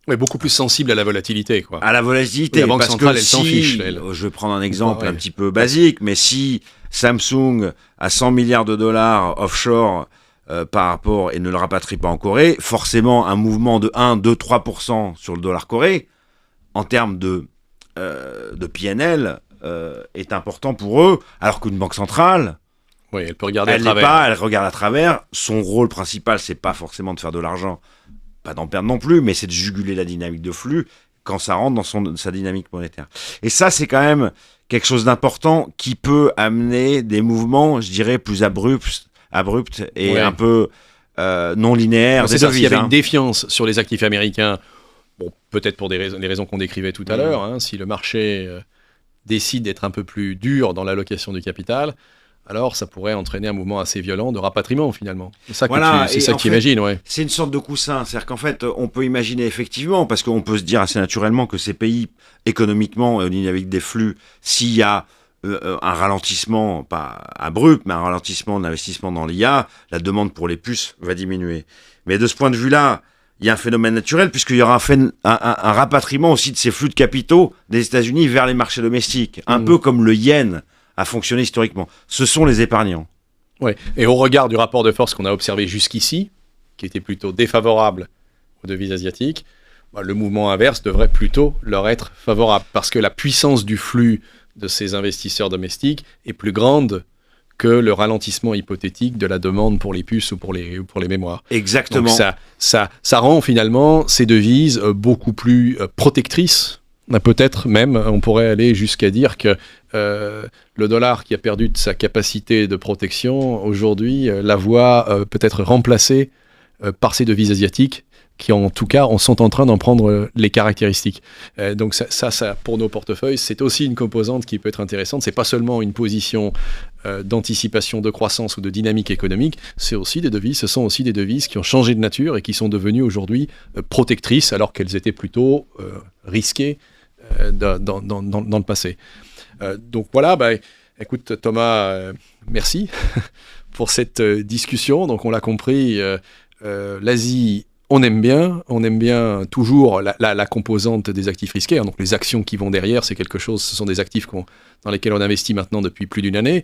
Oui, beaucoup plus sensibles à la volatilité, quoi. À la volatilité, la Banque parce centrale, que elle s'en fiche. Elle. Je vais prendre un exemple un petit peu basique, mais si Samsung a 100 milliards de dollars offshore par rapport et ne le rapatrie pas en Corée, forcément un mouvement de 1, 2, 3% sur le dollar corée, en termes de PNL, est important pour eux, alors qu'une banque centrale, oui, elle peut regarder à travers. Elle regarde à travers. Son rôle principal, c'est pas forcément de faire de l'argent, pas d'en perdre non plus, mais c'est de juguler la dynamique de flux quand ça rentre dans sa dynamique monétaire. Et ça, c'est quand même quelque chose d'important qui peut amener des mouvements, je dirais, plus abrupts et un peu non linéaires. C'est-à-dire qu'il y avait une défiance sur les actifs américains, bon, peut-être pour les raisons qu'on décrivait tout à l'heure, hein, si le marché décide d'être un peu plus dur dans l'allocation du capital, alors ça pourrait entraîner un mouvement assez violent de rapatriement finalement. C'est ça que tu imagines, ouais. C'est une sorte de coussin, c'est-à-dire qu'en fait, on peut imaginer effectivement, parce qu'on peut se dire assez naturellement que ces pays, économiquement, au dynamique des flux, s'il y a un ralentissement, pas abrupt, mais un ralentissement d'investissement dans l'IA, la demande pour les puces va diminuer. Mais de ce point de vue-là, il y a un phénomène naturel, puisqu'il y aura un rapatriement aussi de ces flux de capitaux des États-Unis vers les marchés domestiques, un peu comme le yen a fonctionné historiquement. Ce sont les épargnants. Ouais. Et au regard du rapport de force qu'on a observé jusqu'ici, qui était plutôt défavorable aux devises asiatiques, le mouvement inverse devrait plutôt leur être favorable, parce que la puissance du flux de ces investisseurs domestiques est plus grande que le ralentissement hypothétique de la demande pour les puces ou pour les mémoires. Exactement. Donc ça rend finalement ces devises beaucoup plus protectrices. Peut-être même, on pourrait aller jusqu'à dire que le dollar qui a perdu de sa capacité de protection, aujourd'hui, la voit peut-être remplacée par ces devises asiatiques qui, en tout cas, sont en train d'en prendre les caractéristiques. Donc ça, pour nos portefeuilles, c'est aussi une composante qui peut être intéressante. C'est pas seulement une position d'anticipation de croissance ou de dynamique économique, ce sont aussi des devises qui ont changé de nature et qui sont devenues aujourd'hui protectrices alors qu'elles étaient plutôt risquées dans le passé. Donc voilà, écoute Thomas, merci pour cette discussion. Donc on l'a compris, l'Asie, on aime bien toujours la composante des actifs risqués, hein. Donc les actions qui vont derrière, ce sont des actifs dans lesquels on investit maintenant depuis plus d'une année,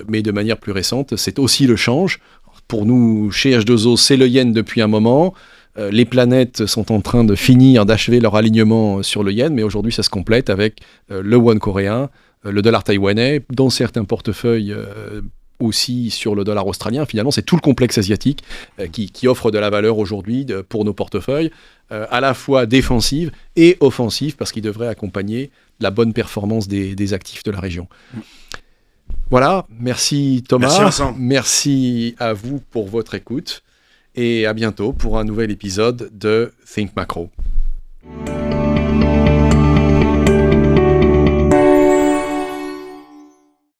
mais de manière plus récente, c'est aussi le change. Pour nous, chez H2O, c'est le yen depuis un moment. Les planètes sont en train d'achever leur alignement sur le yen, mais aujourd'hui ça se complète avec le won coréen, le dollar taïwanais, dans certains portefeuilles aussi sur le dollar australien. Finalement, c'est tout le complexe asiatique qui offre de la valeur aujourd'hui pour nos portefeuilles, à la fois défensive et offensive, parce qu'il devrait accompagner la bonne performance des actifs de la région. Voilà, merci Thomas. Merci Vincent. Merci à vous pour votre écoute. Et à bientôt pour un nouvel épisode de Think Macro.